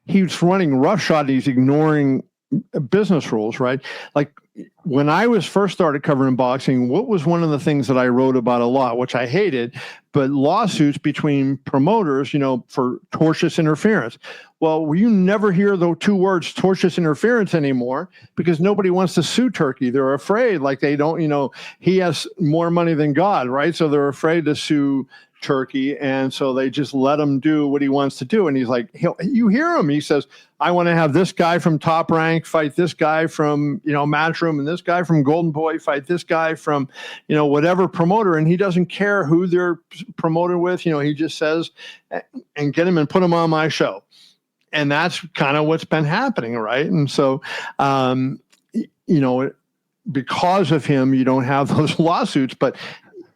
he's running roughshod. He's ignoring business rules, right? Like, when I was first started covering boxing, what was one of the things that I wrote about a lot, which I hated, but lawsuits between promoters, for tortious interference. Well, you never hear the two words tortious interference anymore because nobody wants to sue Turkey. They're afraid, like, they don't, he has more money than God, right? So they're afraid to sue Turkey, and so they just let him do what he wants to do. And he's like, you hear him, he says, I want to have this guy from Top Rank fight this guy from Matchroom, and this guy from Golden Boy fight this guy from whatever promoter, and he doesn't care who they're promoted with. He just says, and get him and put him on my show. And that's kind of what's been happening, right? And so because of him, you don't have those lawsuits, but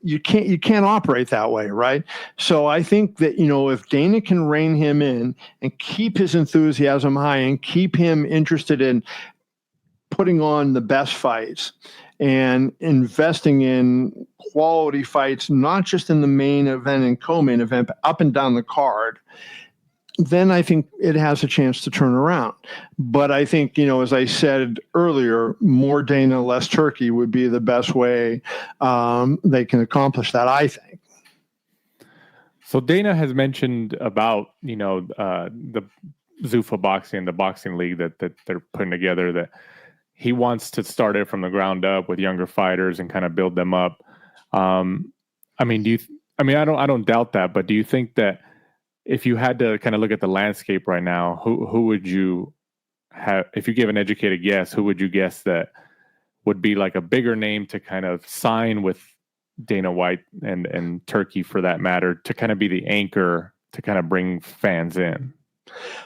you can't operate that way, right? So I think that, if Dana can rein him in and keep his enthusiasm high and keep him interested in putting on the best fights and investing in quality fights, not just in the main event and co-main event, but up and down the card, then I think it has a chance to turn around. But I think, as I said earlier, more Dana, less Turkey would be the best way they can accomplish that, I think. So Dana has mentioned about, the Zuffa boxing, the boxing league that they're putting together, that he wants to start it from the ground up with younger fighters and kind of build them up. I don't doubt that, but do you think that if you had to kind of look at the landscape right now, who would you have, if you give an educated guess, who would you guess that would be like a bigger name to kind of sign with Dana White and Turkey, for that matter, to kind of be the anchor to kind of bring fans in?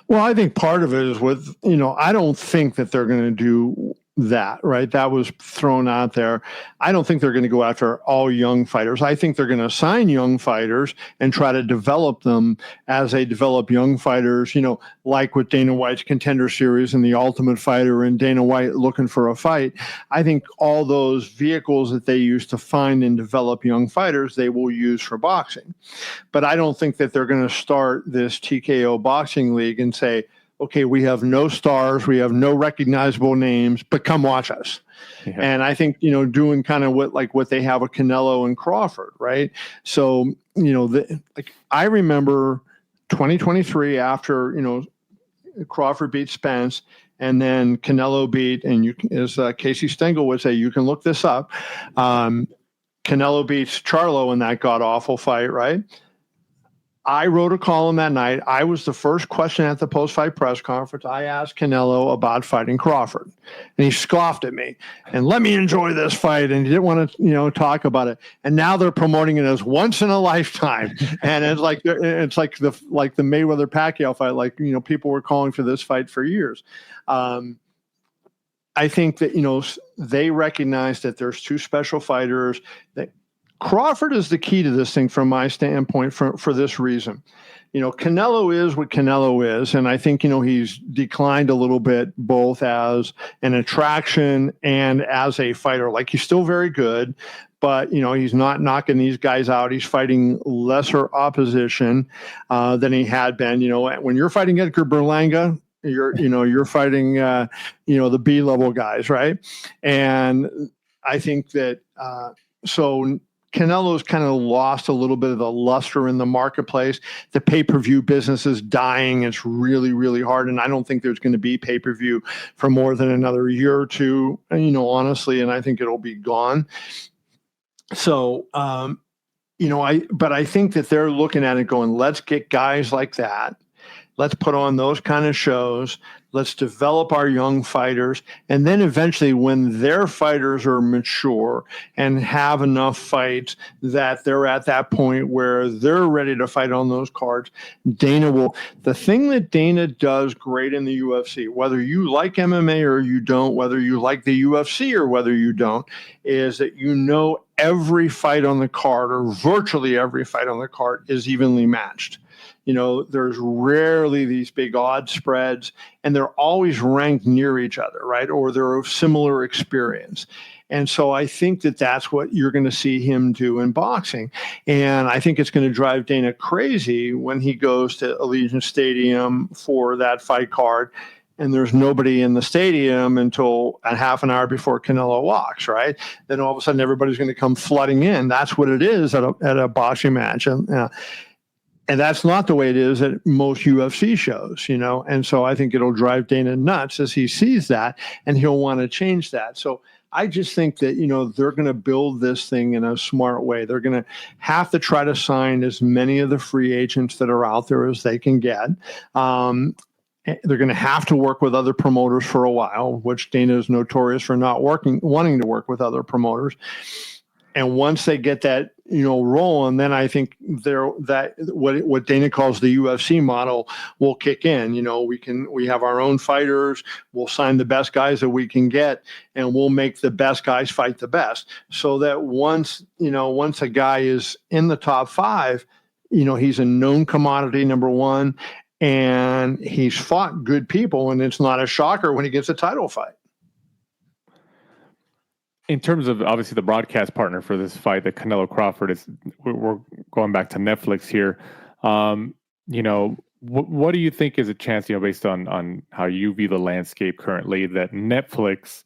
Well, I think part of it is with, I don't think that they're going to do that, right? That was thrown out there. I don't think they're going to go after all young fighters. I think they're going to sign young fighters and try to develop them as they develop young fighters, like with Dana White's Contender Series and the Ultimate Fighter and Dana White Looking for a Fight. I think all those vehicles that they use to find and develop young fighters, they will use for boxing. But I don't think that they're going to start this TKO boxing league and say, okay, we have no stars, we have no recognizable names, but come watch us. Yeah. And I think, doing kind of what they have with Canelo and Crawford, right? So, I remember 2023 after, Crawford beat Spence, and then Canelo beat, and as Casey Stengel would say, you can look this up. Canelo beats Charlo in that god-awful fight, right? I wrote a column that night. I was the first question at the post-fight press conference. I asked Canelo about fighting Crawford, and he scoffed at me and let me enjoy this fight. And he didn't want to, talk about it. And now they're promoting it as once in a lifetime. And it's like the Mayweather Pacquiao fight. Like, people were calling for this fight for years. I think that, they recognize that there's two special fighters. That Crawford is the key to this thing from my standpoint for this reason. Canelo is what Canelo is. And I think, he's declined a little bit, both as an attraction and as a fighter. Like, he's still very good, but, he's not knocking these guys out. He's fighting lesser opposition than he had been. When you're fighting Edgar Berlanga, you're fighting, the B-level guys, right? And I think that, so Canelo's kind of lost a little bit of the luster in the marketplace. The pay-per-view business is dying. It's really, really hard. And I don't think there's going to be pay-per-view for more than another year or two, honestly, and I think it'll be gone. So, I think that they're looking at it going, let's get guys like that. Let's put on those kind of shows. Let's develop our young fighters. And then eventually, when their fighters are mature and have enough fights that they're at that point where they're ready to fight on those cards, Dana will. The thing that Dana does great in the UFC, whether you like MMA or you don't, whether you like the UFC or whether you don't, is that every fight on the card, or virtually every fight on the card, is evenly matched. There's rarely these big odd spreads, and they're always ranked near each other, right? Or they're of similar experience. And so I think that that's what you're going to see him do in boxing. And I think it's going to drive Dana crazy when he goes to Allegiant Stadium for that fight card, and there's nobody in the stadium until a half an hour before Canelo walks, right? Then all of a sudden everybody's going to come flooding in. That's what it is at a boxing match. And that's not the way it is at most UFC shows, And so I think it'll drive Dana nuts as he sees that, and he'll want to change that. So I just think that, they're going to build this thing in a smart way. They're going to have to try to sign as many of the free agents that are out there as they can get. They're going to have to work with other promoters for a while, which Dana is notorious for not wanting to work with other promoters. And once they get that, rolling, then I think what Dana calls the UFC model will kick in. We have our own fighters, we'll sign the best guys that we can get, and we'll make the best guys fight the best. So that once a guy is in the top five, he's a known commodity, number one, and he's fought good people, and it's not a shocker when he gets a title fight. In terms of obviously the broadcast partner for this fight, that Canelo Crawford is, we're going back to Netflix here. What do you think is a chance, based on how you view the landscape currently, that Netflix,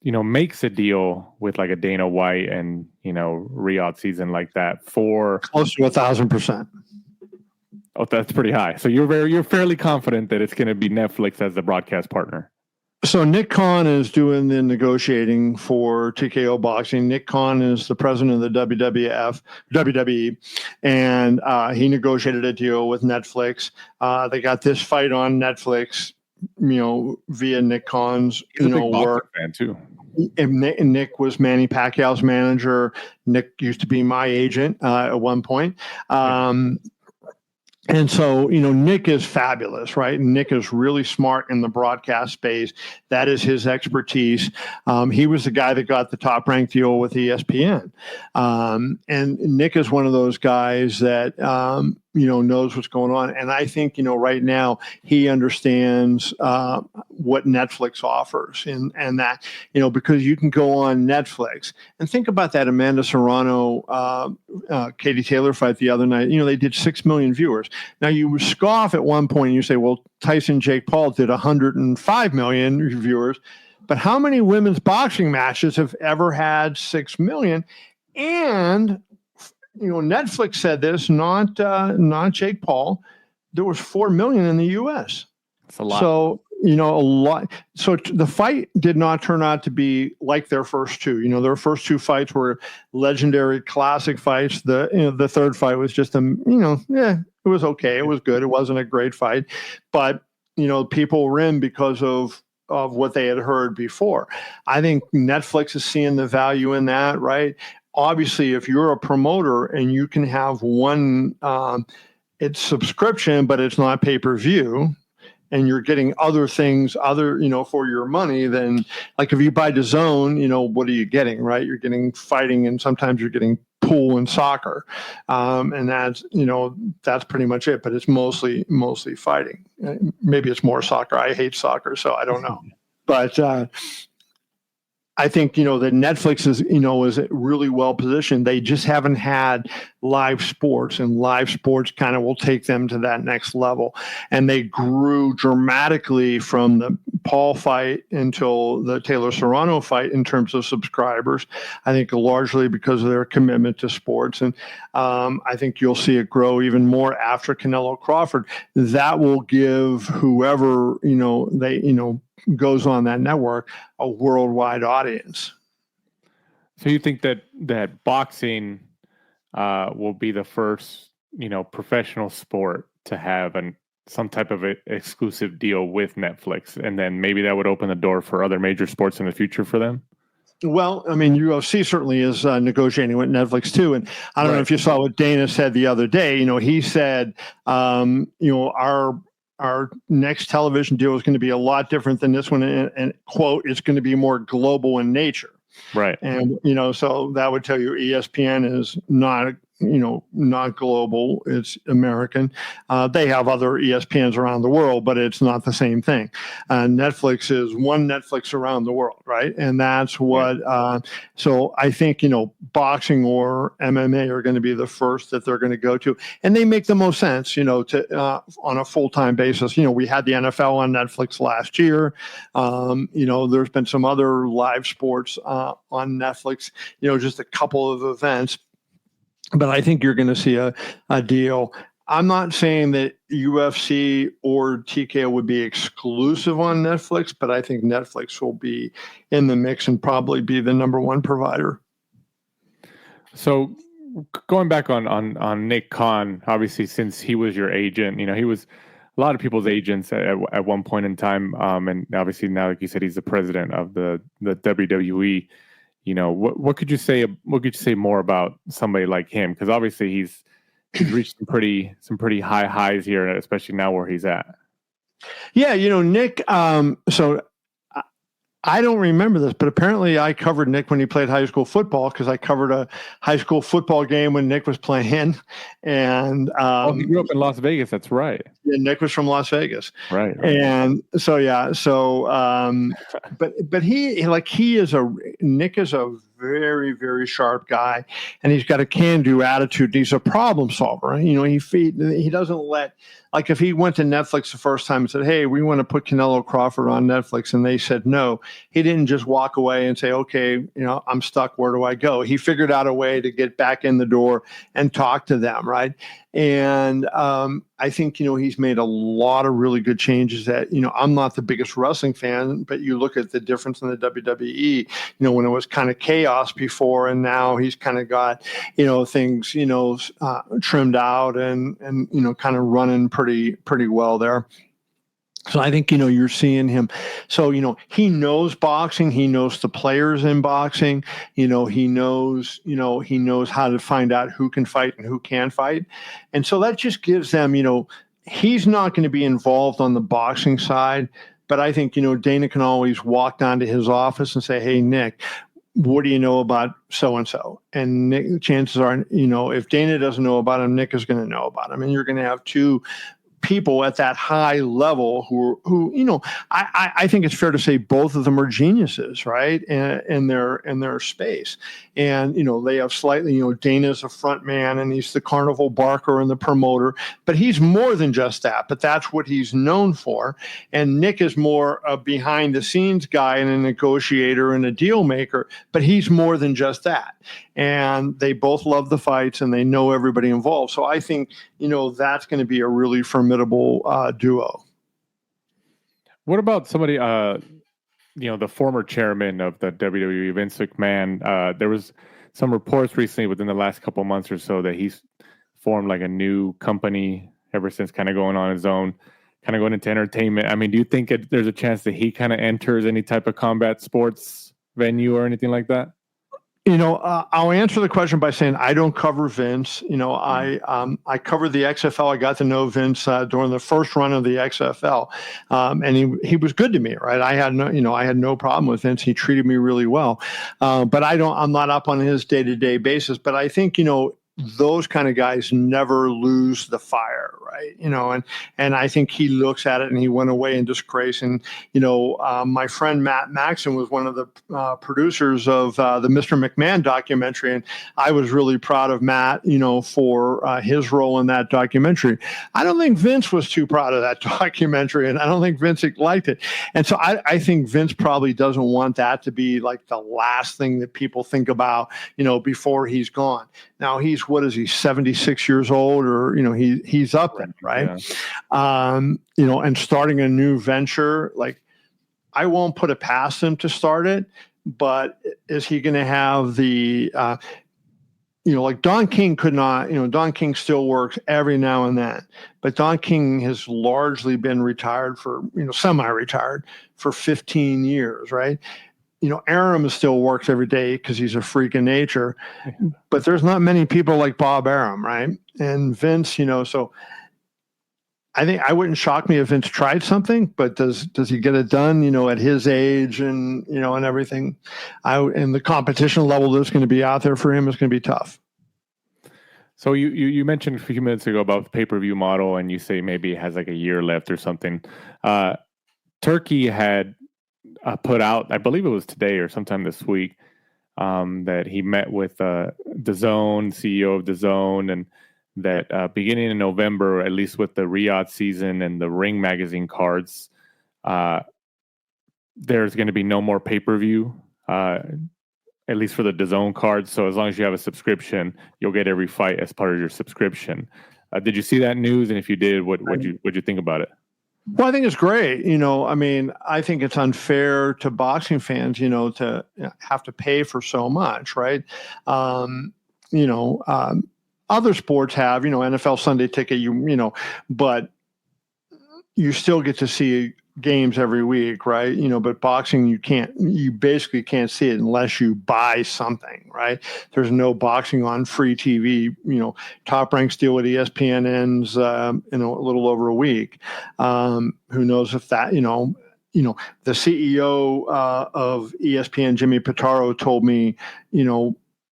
makes a deal with like a Dana White and, Riyadh season like that for close to 1,000%. Oh, that's pretty high. So you're fairly confident that it's going to be Netflix as the broadcast partner. So Nick Khan is doing the negotiating for TKO Boxing. Nick Khan is the president of the WWE, and he negotiated a deal with Netflix. They got this fight on Netflix, via Nick Khan's, He's a big work. fan too. And Nick was Manny Pacquiao's manager. Nick used to be my agent at one point. And so, Nick is fabulous, right? Nick is really smart in the broadcast space. That is his expertise. He was the guy that got the top ranked deal with ESPN. And Nick is one of those guys that, knows what's going on. And I think, right now he understands what Netflix offers and that, because you can go on Netflix and think about that Amanda Serrano, Katie Taylor fight the other night. They did 6 million viewers. Now you scoff at one point and you say, well, Tyson Jake Paul did 105 million viewers, but how many women's boxing matches have ever had 6 million? And Netflix said this, not Jake Paul. there was 4 million in the U.S. It's a lot. So, a lot. So the fight did not turn out to be like their first two. Their first two fights were legendary classic fights. The third fight was just it was okay. It was good. It wasn't a great fight, but people were in because of what they had heard before. I think Netflix is seeing the value in that, right? Obviously, if you're a promoter and you can have one, it's subscription, but it's not pay-per-view, and you're getting other things, for your money, then like if you buy DAZN, what are you getting, right? You're getting fighting, and sometimes you're getting pool and soccer. And that's pretty much it, but it's mostly fighting. Maybe it's more soccer. I hate soccer, so I don't know. But I think, that Netflix is really well positioned. They just haven't had live sports, and live sports kind of will take them to that next level. And they grew dramatically from the Paul fight until the Taylor Serrano fight in terms of subscribers. I think largely because of their commitment to sports. And I think you'll see it grow even more after Canelo Crawford. That will give whoever, goes on that network a worldwide audience. So you think that boxing will be the first, professional sport to have some type of exclusive deal with Netflix, and then maybe that would open the door for other major sports in the future for them? Well, I mean, UFC certainly is negotiating with Netflix too, and I don't know if you saw what Dana said the other day. He said, our next television deal is going to be a lot different than this one, and quote, it's going to be more global in nature. Right. And, so that would tell you ESPN is not global. It's American. They have other ESPNs around the world, but it's not the same thing. Netflix is one Netflix around the world, right? And that's what, so I think, boxing or MMA are going to be the first that they're going to go to. And they make the most sense, to on a full-time basis. We had the NFL on Netflix last year. There's been some other live sports on Netflix, just a couple of events. But I think you're going to see a deal. I'm not saying that UFC or TKO would be exclusive on Netflix, but I think Netflix will be in the mix and probably be the number one provider. So going back on Nick Khan, obviously, since he was your agent, he was a lot of people's agents at one point in time. And obviously now, like you said, he's the president of the WWE. What could you say? What could you say more about somebody like him? Because obviously he's reached some pretty high highs here, especially now where he's at. Yeah, Nick. So I don't remember this, but apparently I covered Nick when he played high school football, because I covered a high school football game when Nick was playing. And he grew up in Las Vegas. That's right. Yeah, Nick was from Las Vegas. Right. And so, yeah. So, but Nick is a very, very sharp guy, and he's got a can-do attitude. He's a problem solver. He doesn't let, like, if he went to Netflix the first time and said, "Hey, we want to put Canelo Crawford on Netflix," and they said no, he didn't just walk away and say, "Okay, I'm stuck. Where do I go?" He figured out a way to get back in the door and talk to them, right? And I think, he's made a lot of really good changes that, I'm not the biggest wrestling fan, but you look at the difference in the WWE, when it was kind of chaos before, and now he's kind of got, things, trimmed out and kind of running pretty well there. So I think, you're seeing him. So, he knows boxing. He knows the players in boxing. He knows how to find out who can fight and who can't fight. And so that just gives them, he's not going to be involved on the boxing side. But I think, Dana can always walk down to his office and say, "Hey, Nick, what do you know about so-and-so?" And Nick, chances are, if Dana doesn't know about him, Nick is going to know about him. And you're going to have two people at that high level who I think it's fair to say both of them are geniuses, right? In their space. And, they have slightly, Dana's a front man and he's the carnival barker and the promoter, but he's more than just that, but that's what he's known for. And Nick is more a behind the scenes guy and a negotiator and a deal maker, but he's more than just that. And they both love the fights and they know everybody involved. So I think, that's going to be a really formidable formidable duo. What about somebody, the former chairman of the WWE, Vince McMahon? There was some reports recently within the last couple months or so that he's formed like a new company ever since kind of going on his own, kind of going into entertainment. I mean, do you think there's a chance that he kind of enters any type of combat sports venue or anything like that? I'll answer the question by saying I don't cover Vince. I covered the XFL. I got to know Vince during the first run of the XFL, and he was good to me. Right, I had no problem with Vince. He treated me really well, but I'm not up on his day-to-day basis. But I think those kind of guys never lose the fire, right? And I think he looks at it, and he went away in disgrace. And my friend Matt Maxon was one of the producers of the Mr. McMahon documentary, and I was really proud of Matt, for his role in that documentary. I don't think Vince was too proud of that documentary, and I don't think Vince liked it. And so I think Vince probably doesn't want that to be like the last thing that people think about, before he's gone. Now what is he, 76 years old, or he's up there, right? Yeah. And starting a new venture, like, I won't put it past him to start it, but is he going to have the like Don King could not, Don King still works every now and then, but Don King has largely been retired for, semi-retired for 15 years, right? Aram still works every day because he's a freak of nature, but there's not many people like Bob Aram, right? And Vince, so I think I wouldn't shock me if Vince tried something, but does he get it done, at his age and, and everything? And the competition level that's going to be out there for him is going to be tough. So you mentioned a few minutes ago about the pay-per-view model, and you say maybe it has like a year left or something. Turkey had put out, I believe it was today or sometime this week, that he met with DAZN, CEO of DAZN, and that beginning in November, at least with the Riyadh season and the Ring magazine cards, there's going to be no more pay-per-view, at least for the DAZN cards. So as long as you have a subscription, you'll get every fight as part of your subscription. Did you see that news? And if you did, what'd you think about it? Well, I think it's great. I think it's unfair to boxing fans, to have to pay for so much, right? Other sports have, NFL Sunday Ticket, but you still get to see games every week, right? But boxing, you basically can't see it unless you buy something, right? There's no boxing on free TV. Top Rank's deal with ESPN ends, in a little over a week. Who knows if that, the CEO of ESPN, Jimmy Pitaro, told me,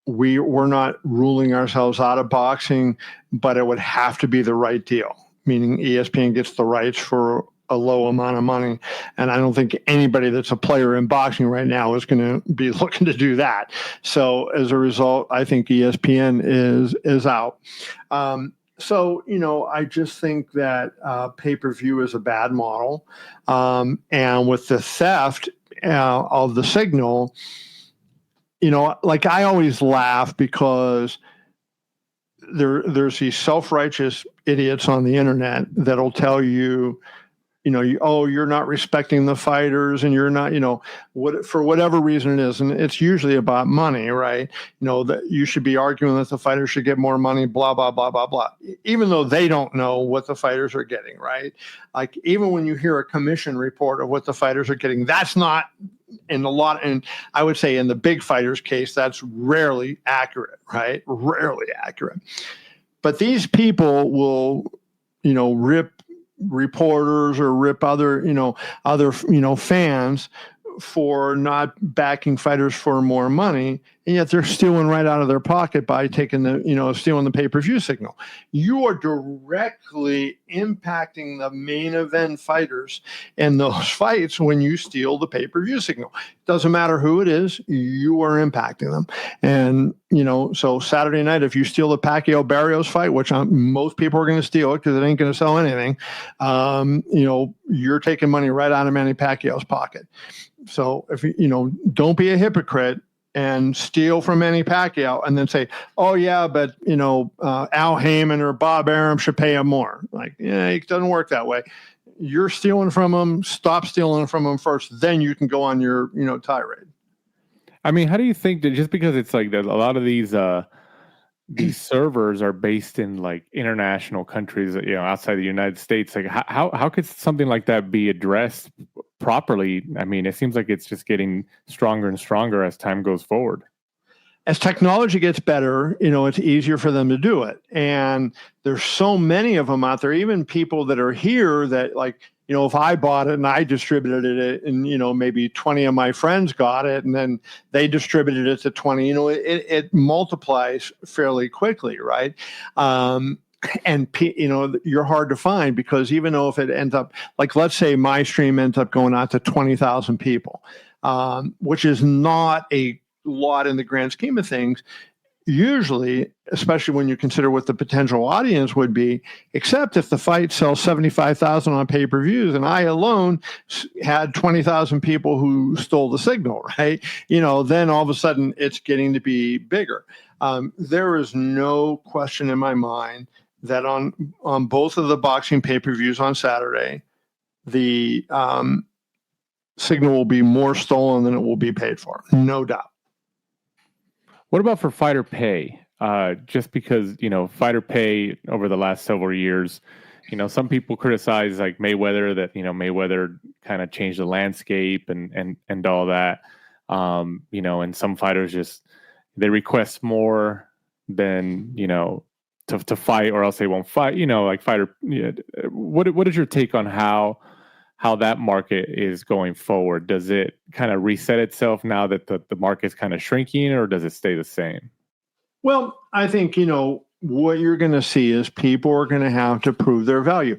we're not ruling ourselves out of boxing, but it would have to be the right deal, meaning ESPN gets the rights for a low amount of money. And I don't think anybody that's a player in boxing right now is going to be looking to do that. So as a result, I think ESPN is out. I just think that pay-per-view is a bad model. And with the theft of the signal, like, I always laugh because there's these self-righteous idiots on the internet that'll tell you, you're not respecting the fighters, and you're not, for whatever reason it is. And it's usually about money, right? That you should be arguing that the fighters should get more money, blah, blah, blah, blah, blah, even though they don't know what the fighters are getting, right? Like, even when you hear a commission report of what the fighters are getting, that's not and I would say in the big fighters case, that's rarely accurate, right? Rarely accurate. But these people will, rip reporters or rip other fans for not backing fighters for more money, and yet they're stealing right out of their pocket by taking stealing the pay-per-view signal. You are directly impacting the main event fighters in those fights when you steal the pay-per-view signal. Doesn't matter who it is, you are impacting them. And so Saturday night, if you steal the Pacquiao Barrios fight, which most people are going to steal it because it ain't going to sell anything, you're taking money right out of Manny Pacquiao's pocket. So if don't be a hypocrite. and steal from Manny Pacquiao and then say, oh yeah, but Al Heyman or Bob Arum should pay him more. Like, yeah, it doesn't work that way. You're stealing from them. Stop stealing from them first. Then you can go on your, tirade. I mean, how do you think that just because it's like there's a lot of these servers are based in like international countries, outside the United States, like how could something like that be addressed properly? I mean, it seems like it's just getting stronger and stronger as time goes forward. As technology gets better, it's easier for them to do it. And there's so many of them out there, even people that are here that like, if I bought it and I distributed it and, maybe 20 of my friends got it and then they distributed it to 20, it multiplies fairly quickly, right? And, you're hard to find because even though if it ends up, like, let's say my stream ends up going out to 20,000 people, which is not a lot in the grand scheme of things, usually, especially when you consider what the potential audience would be, except if the fight sells 75,000 on pay-per-views and I alone had 20,000 people who stole the signal, right? Then all of a sudden it's getting to be bigger. There is no question in my mind that on both of the boxing pay-per-views on Saturday, the signal will be more stolen than it will be paid for. No doubt. What about for fighter pay? Just because, fighter pay over the last several years, some people criticize like Mayweather that, Mayweather kind of changed the landscape and all that. And some fighters they request more than, to fight or else they won't fight, like fighter. What is your take on how that market is going forward? Does it kind of reset itself now that the market's kind of shrinking, or does it stay the same? Well, I think, what you're going to see is people are going to have to prove their value.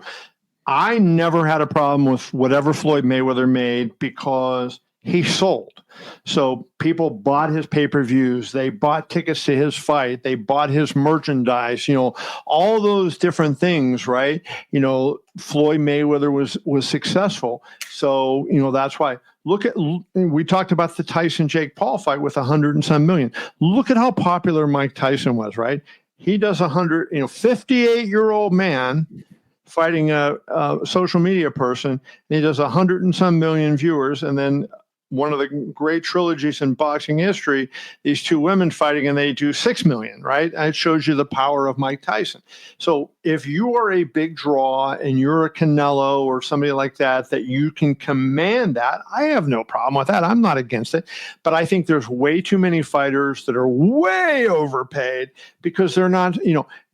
I never had a problem with whatever Floyd Mayweather made because he sold. So people bought his pay-per-views, they bought tickets to his fight, they bought his merchandise, all those different things, right? Floyd Mayweather was successful. So, that's why we talked about the Tyson Jake Paul fight with 100 and some million. Look at how popular Mike Tyson was, right? He does 58-year-old man fighting a social media person, and he does 100 and some million viewers, and then one of the great trilogies in boxing history, these two women fighting and they do 6 million, right? And it shows you the power of Mike Tyson. So if you are a big draw and you're a Canelo or somebody like that you can command that, I have no problem with that. I'm not against it. But I think there's way too many fighters that are way overpaid because they're not,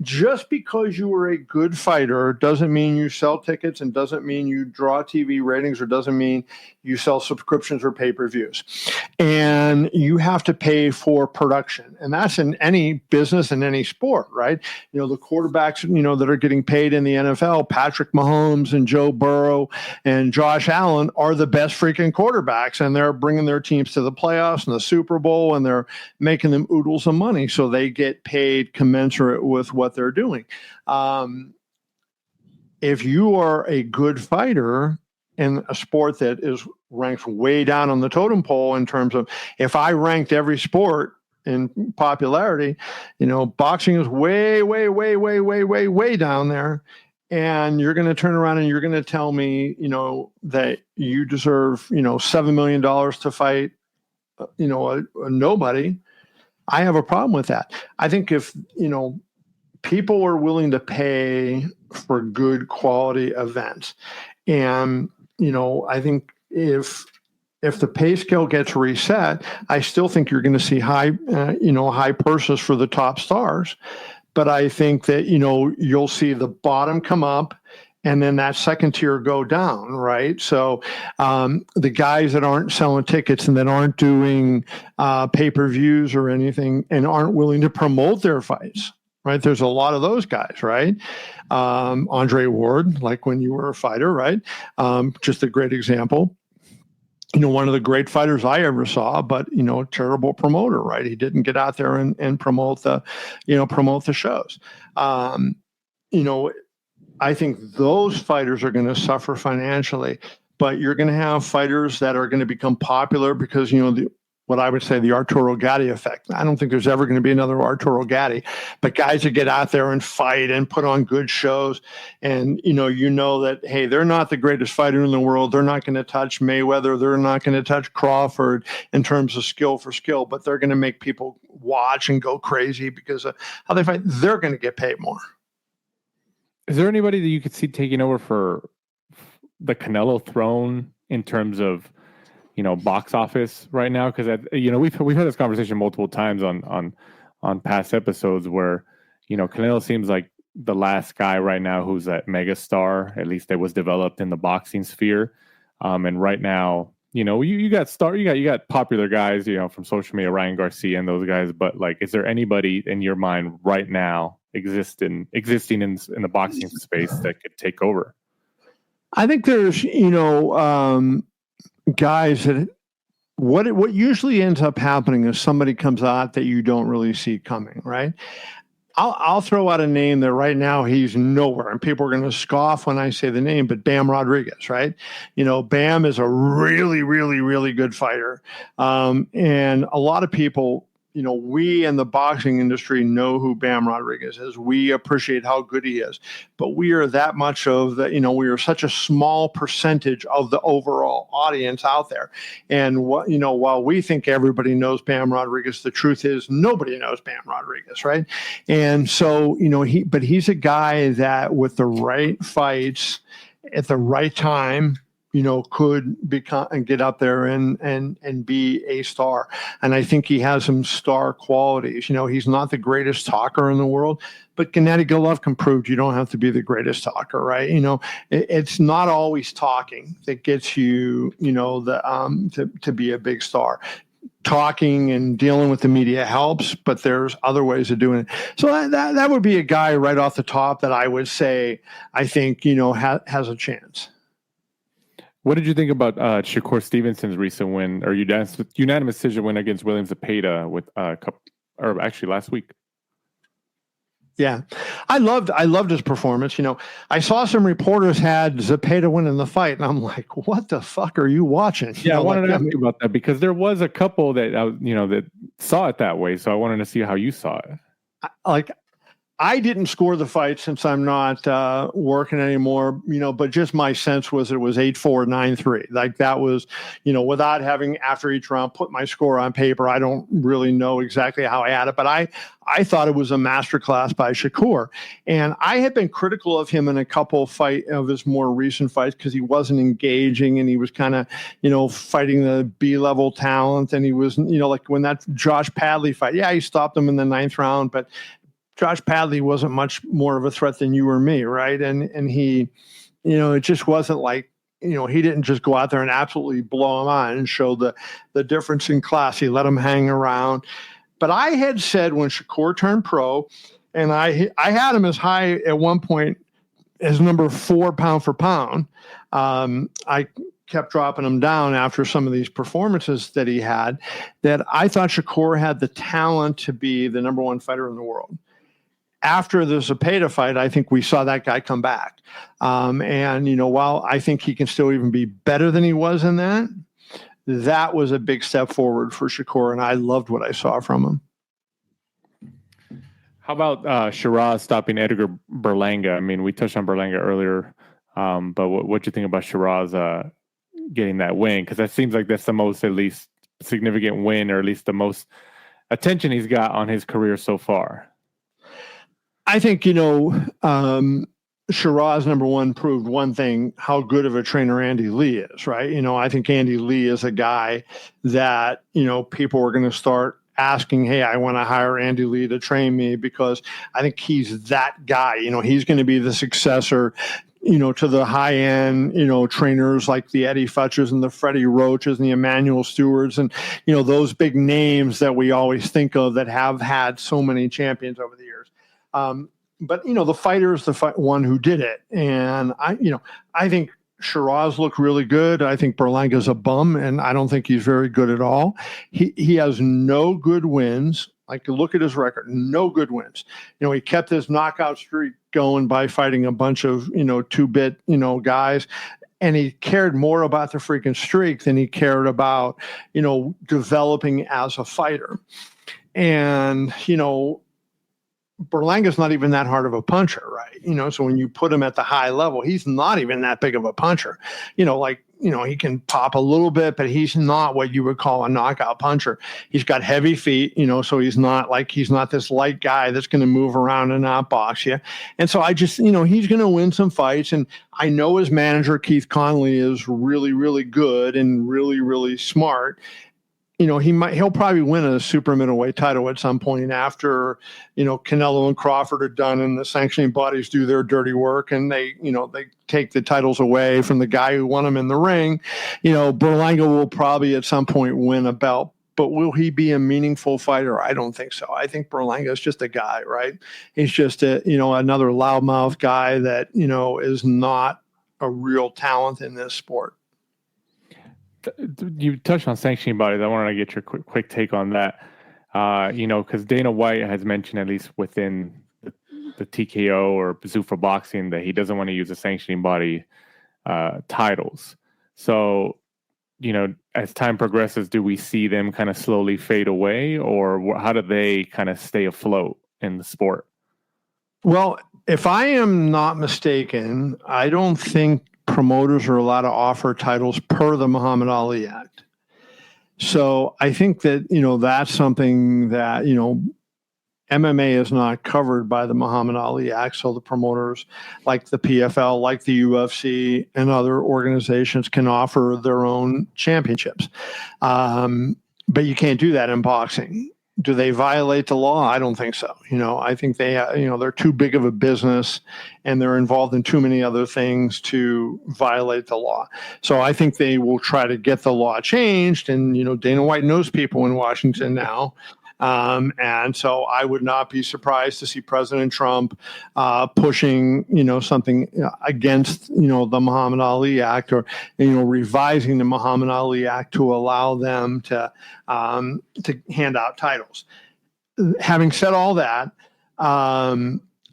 just because you are a good fighter doesn't mean you sell tickets and doesn't mean you draw TV ratings or doesn't mean you sell subscriptions or pay-per-views. And you have to pay for production. And that's in any business and any sport, right? The quarterbacks, that are getting paid in the NFL, Patrick Mahomes and Joe Burrow and Josh Allen are the best freaking quarterbacks. And they're bringing their teams to the playoffs and the Super Bowl, and they're making them oodles of money. So they get paid commensurate with what they're doing. If you are a good fighter in a sport that is ranked way down on the totem pole in terms of, if I ranked every sport in popularity, boxing is way, way, way, way, way, way, way down there. And you're going to turn around and you're going to tell me, that you deserve, $7 million to fight, a nobody. I have a problem with that. I think if, people are willing to pay for good quality events, and I think if the pay scale gets reset, I still think you're going to see high purses for the top stars. But I think that, you'll see the bottom come up and then that second tier go down, right? So the guys that aren't selling tickets and that aren't doing pay-per-views or anything and aren't willing to promote their fights, right? There's a lot of those guys, right? Andre Ward, like when you were a fighter, right? Just a great example. One of the great fighters I ever saw, but, terrible promoter, right? He didn't get out there and promote the shows. I think those fighters are going to suffer financially, but you're going to have fighters that are going to become popular because, what I would say the Arturo Gatti effect. I don't think there's ever going to be another Arturo Gatti, but guys that get out there and fight and put on good shows, and you know that, hey, they're not the greatest fighter in the world. They're not going to touch Mayweather. They're not going to touch Crawford in terms of skill for skill, but they're going to make people watch and go crazy because of how they fight. They're going to get paid more. Is there anybody that you could see taking over for the Canelo throne in terms of, box office right now? Because we've had this conversation multiple times on past episodes where Canelo seems like the last guy right now who's that mega star, at least that was developed in the boxing sphere. And right now, you got popular guys, from social media, Ryan Garcia and those guys. But like, is there anybody in your mind right now existing in the boxing space that could take over? I think there's, guys that what usually ends up happening is somebody comes out that you don't really see coming, right? I'll throw out a name that right now he's nowhere, and people are going to scoff when I say the name, but Bam Rodriguez, right? Bam is a really, really, really good fighter. And a lot of people, we in the boxing industry know who Bam Rodriguez is. We appreciate how good he is, but we are that much of the, we are such a small percentage of the overall audience out there. And while we think everybody knows Bam Rodriguez, the truth is nobody knows Bam Rodriguez, right? And so, he's a guy that with the right fights at the right time, could become and get up there and be a star. And I think he has some star qualities. He's not the greatest talker in the world, but Gennady Golovkin proved you don't have to be the greatest talker, right? It's not always talking that gets you, to be a big star. Talking and dealing with the media helps, but there's other ways of doing it. So that would be a guy right off the top that I would say, I think, has a chance. What did you think about Shakur Stevenson's recent win, or unanimous decision win against William Zepeda with actually last week? Yeah, I loved his performance. I saw some reporters had Zepeda winning the fight, and I'm like, what the fuck are you watching? Yeah, I wanted to ask you about that because there was a couple that that saw it that way. So I wanted to see how you saw it. I didn't score the fight since I'm not working anymore, but just my sense was it was 8-4, 9-3. Like that was, without having after each round put my score on paper. I don't really know exactly how I had it, but I thought it was a masterclass by Shakur. And I had been critical of him in a couple of his more recent fights because he wasn't engaging and he was kind of, fighting the B-level talent. And he was, like when that Josh Padley fight, he stopped him in the 9th round, but Josh Padley wasn't much more of a threat than you or me, right? And he, it just wasn't like, he didn't just go out there and absolutely blow him out and show the difference in class. He let him hang around. But I had said when Shakur turned pro, and I had him as high at one point as number 4 pound for pound. I kept dropping him down after some of these performances that he had, that I thought Shakur had the talent to be the number 1 fighter in the world. After the Zepeda fight, I think we saw that guy come back. And, while I think he can still even be better than he was in that was a big step forward for Shakur, and I loved what I saw from him. How about Shiraz stopping Edgar Berlanga? I mean, we touched on Berlanga earlier, but what do you think about Shiraz getting that win? Because that seems like that's the most, at least, significant win, or at least the most attention he's got on his career so far. I think, Shiraz, number 1, proved one thing, how good of a trainer Andy Lee is, right? I think Andy Lee is a guy that, people are going to start asking, hey, I want to hire Andy Lee to train me because I think he's that guy. He's going to be the successor, to the high end, trainers like the Eddie Futchers and the Freddie Roaches and the Emmanuel Stewarts and, those big names that we always think of that have had so many champions over the years. But the fighter is the one who did it. And I think Shiraz looked really good. I think Berlanga's a bum, and I don't think he's very good at all. He has no good wins Like, look at his record. No good wins. He kept his knockout streak going by fighting a bunch of, two-bit, guys. And he cared more about the freaking streak than he cared about, developing as a fighter. And, Berlanga's not even that hard of a puncher, right? So when you put him at the high level, he's not even that big of a puncher. He can pop a little bit, but he's not what you would call a knockout puncher. He's got heavy feet, so he's not this light guy that's going to move around and outbox you. And so I just, he's going to win some fights. And I know his manager, Keith Conley, is really, really good and really, really smart. He'll probably win a super middleweight title at some point after, Canelo and Crawford are done and the sanctioning bodies do their dirty work and they take the titles away from the guy who won them in the ring. Berlanga will probably at some point win a belt, but will he be a meaningful fighter? I don't think so. I think Berlanga is just a guy, right? He's just another loudmouth guy that, is not a real talent in this sport. You touched on sanctioning bodies. I wanted to get your quick take on that. Because Dana White has mentioned, at least within the TKO or Zuffa Boxing, that he doesn't want to use the sanctioning body titles. So, as time progresses, do we see them kind of slowly fade away, or how do they kind of stay afloat in the sport? Well, if I am not mistaken, I don't think promoters are allowed to offer titles per the Muhammad Ali Act. So I think that, that's something that, MMA is not covered by the Muhammad Ali Act. So the promoters like the PFL, like the UFC and other organizations can offer their own championships. But you can't do that in boxing. Do they violate the law? I don't think so. I think they're too big of a business and they're involved in too many other things to violate the law. So I think they will try to get the law changed. And, Dana White knows people in Washington now. And so I would not be surprised to see President Trump pushing, something against, the Muhammad Ali Act or, revising the Muhammad Ali Act to allow them to hand out titles. Having said all that,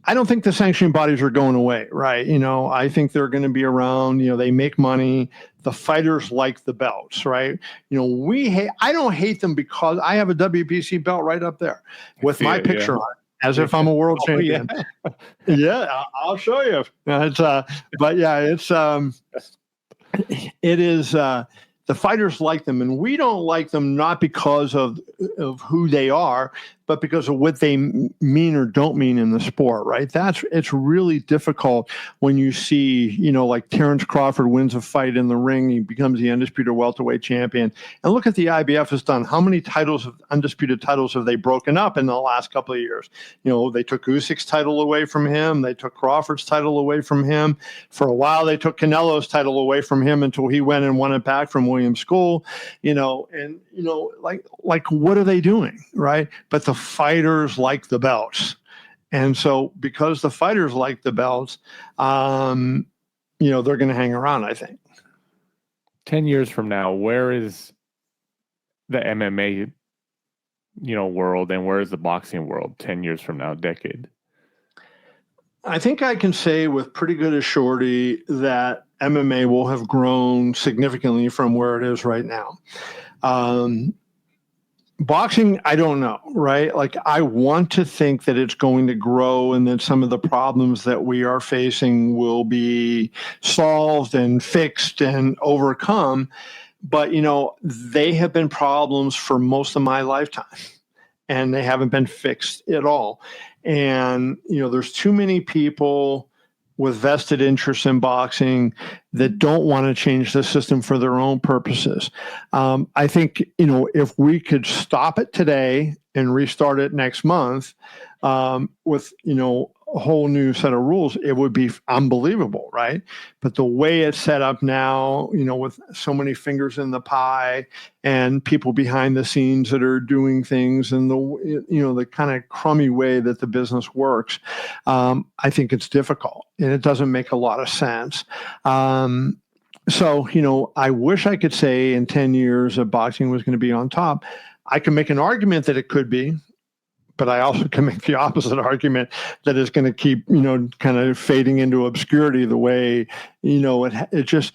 I don't think the sanctioning bodies are going away, right? I think they're going to be around. They make money. The fighters like the belts, right? I don't hate them because I have a WBC belt right up there with my picture on it, as if I'm a world champion. Yeah, I'll show you. It is. The fighters like them, and we don't like them not because of who they are, but because of what they mean or don't mean in the sport, right? It's really difficult when you see, like Terrence Crawford wins a fight in the ring, he becomes the undisputed welterweight champion. And look at the IBF has done. How many undisputed titles have they broken up in the last couple of years? They took Usyk's title away from him. They took Crawford's title away from him. For a while, they took Canelo's title away from him until he went and won it back from William School, like what are they doing, right? But the fighters like the belts. And so because the fighters like the belts, they're going to hang around, I think. 10 years from now, where is the MMA, world, and where is the boxing world 10 years from now, decade? I think I can say with pretty good assurity that MMA will have grown significantly from where it is right now. Boxing, I don't know, right? Like, I want to think that it's going to grow and that some of the problems that we are facing will be solved and fixed and overcome. But, they have been problems for most of my lifetime and they haven't been fixed at all. And, there's too many people with vested interests in boxing that don't want to change the system for their own purposes. I think, if we could stop it today and restart it next month with, a whole new set of rules, it would be unbelievable, right? But the way it's set up now, with so many fingers in the pie and people behind the scenes that are doing things and the kind of crummy way that the business works, I think it's difficult and it doesn't make a lot of sense. So, I wish I could say in 10 years that boxing was going to be on top. I can make an argument that it could be. but I also can make the opposite argument that it's going to keep, kind of fading into obscurity the way, it just,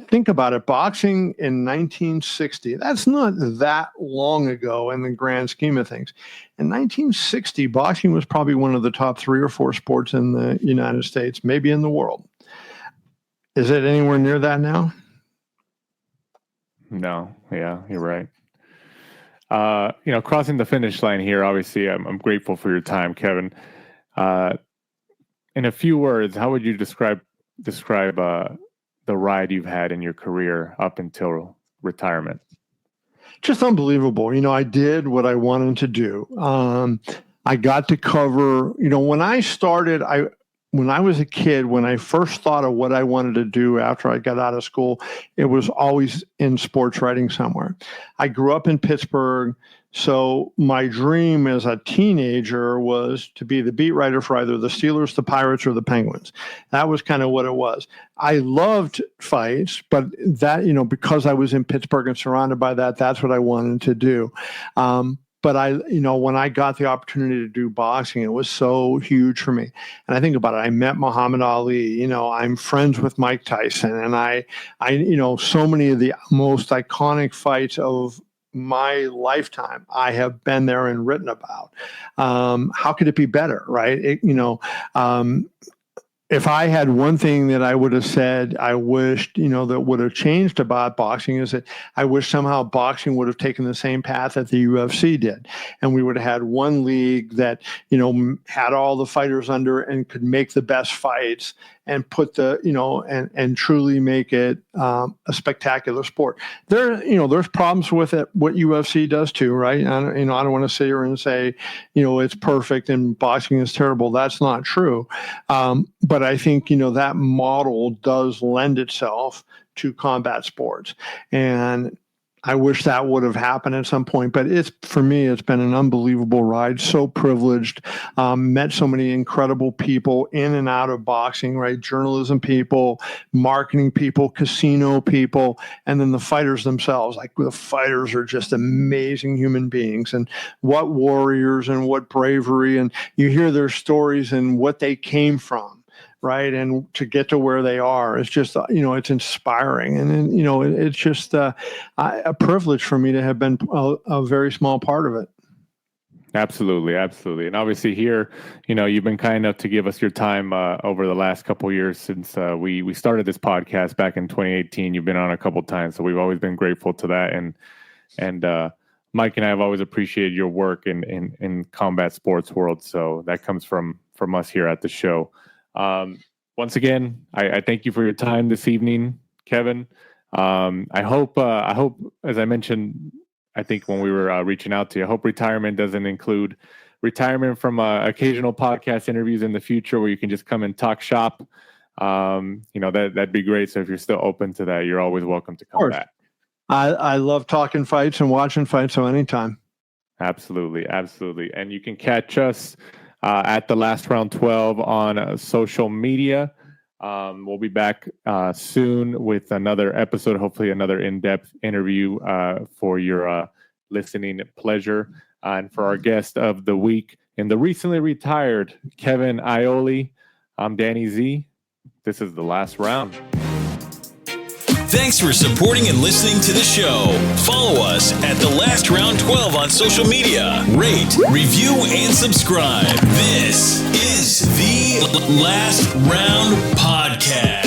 think about it. Boxing in 1960, that's not that long ago in the grand scheme of things. In 1960, boxing was probably one of the top 3 or 4 sports in the United States, maybe in the world. Is it anywhere near that now? No. Yeah, you're right. Crossing the finish line here, obviously, I'm grateful for your time, Kevin. In a few words, how would you describe the ride you've had in your career up until retirement? Just unbelievable. I did what I wanted to do. I got to cover, when I started, when I was a kid, when I first thought of what I wanted to do after I got out of school, it was always in sports writing somewhere. I grew up in Pittsburgh, so my dream as a teenager was to be the beat writer for either the Steelers, the Pirates, or the Penguins. That was kind of what it was. I loved fights, but that, because I was in Pittsburgh and surrounded by that, that's what I wanted to do. But when I got the opportunity to do boxing, it was so huge for me. And I think about it, I met Muhammad Ali, I'm friends with Mike Tyson, and I so many of the most iconic fights of my lifetime, I have been there and written about. How could it be better, right? If I had one thing that I would have said, I wished, that would have changed about boxing is that I wish somehow boxing would have taken the same path that the UFC did. And we would have had one league that, had all the fighters under and could make the best fights and put and truly make it a spectacular sport. There's problems with it, what UFC does too, right? I don't want to sit here and say, it's perfect and boxing is terrible. That's not true. But I think, that model does lend itself to combat sports. And I wish that would have happened at some point, but for me, it's been an unbelievable ride. So privileged, met so many incredible people in and out of boxing, right? Journalism people, marketing people, casino people, and then the fighters themselves. Like the fighters are just amazing human beings, and what warriors and what bravery. And you hear their stories and what they came from. Right. And to get to where they are, it's just, it's inspiring. And, it's just a privilege for me to have been a very small part of it. Absolutely. Absolutely. And obviously here, you've been kind enough to give us your time over the last couple of years since we started this podcast back in 2018. You've been on a couple of times. So we've always been grateful to that. And Mike and I have always appreciated your work in combat sports world. So that comes from us here at the show. Once again, I thank you for your time this evening, Kevin. I hope, as I mentioned, I think when we were reaching out to you, I hope retirement doesn't include retirement from occasional podcast interviews in the future where you can just come and talk shop. That'd be great. So if you're still open to that, you're always welcome to come back. I love talking fights and watching fights, so anytime. Absolutely. Absolutely. And you can catch us at the Last Round 12 on social media. We'll be back soon with another episode, hopefully another in-depth interview for your listening pleasure. And for our guest of the week in the recently retired Kevin Iole, I'm Danny Z. This is The Last Round. Thanks for supporting and listening to the show. Follow us at The Last Round 12 on social media. Rate, review, and subscribe. This is The Last Round Podcast.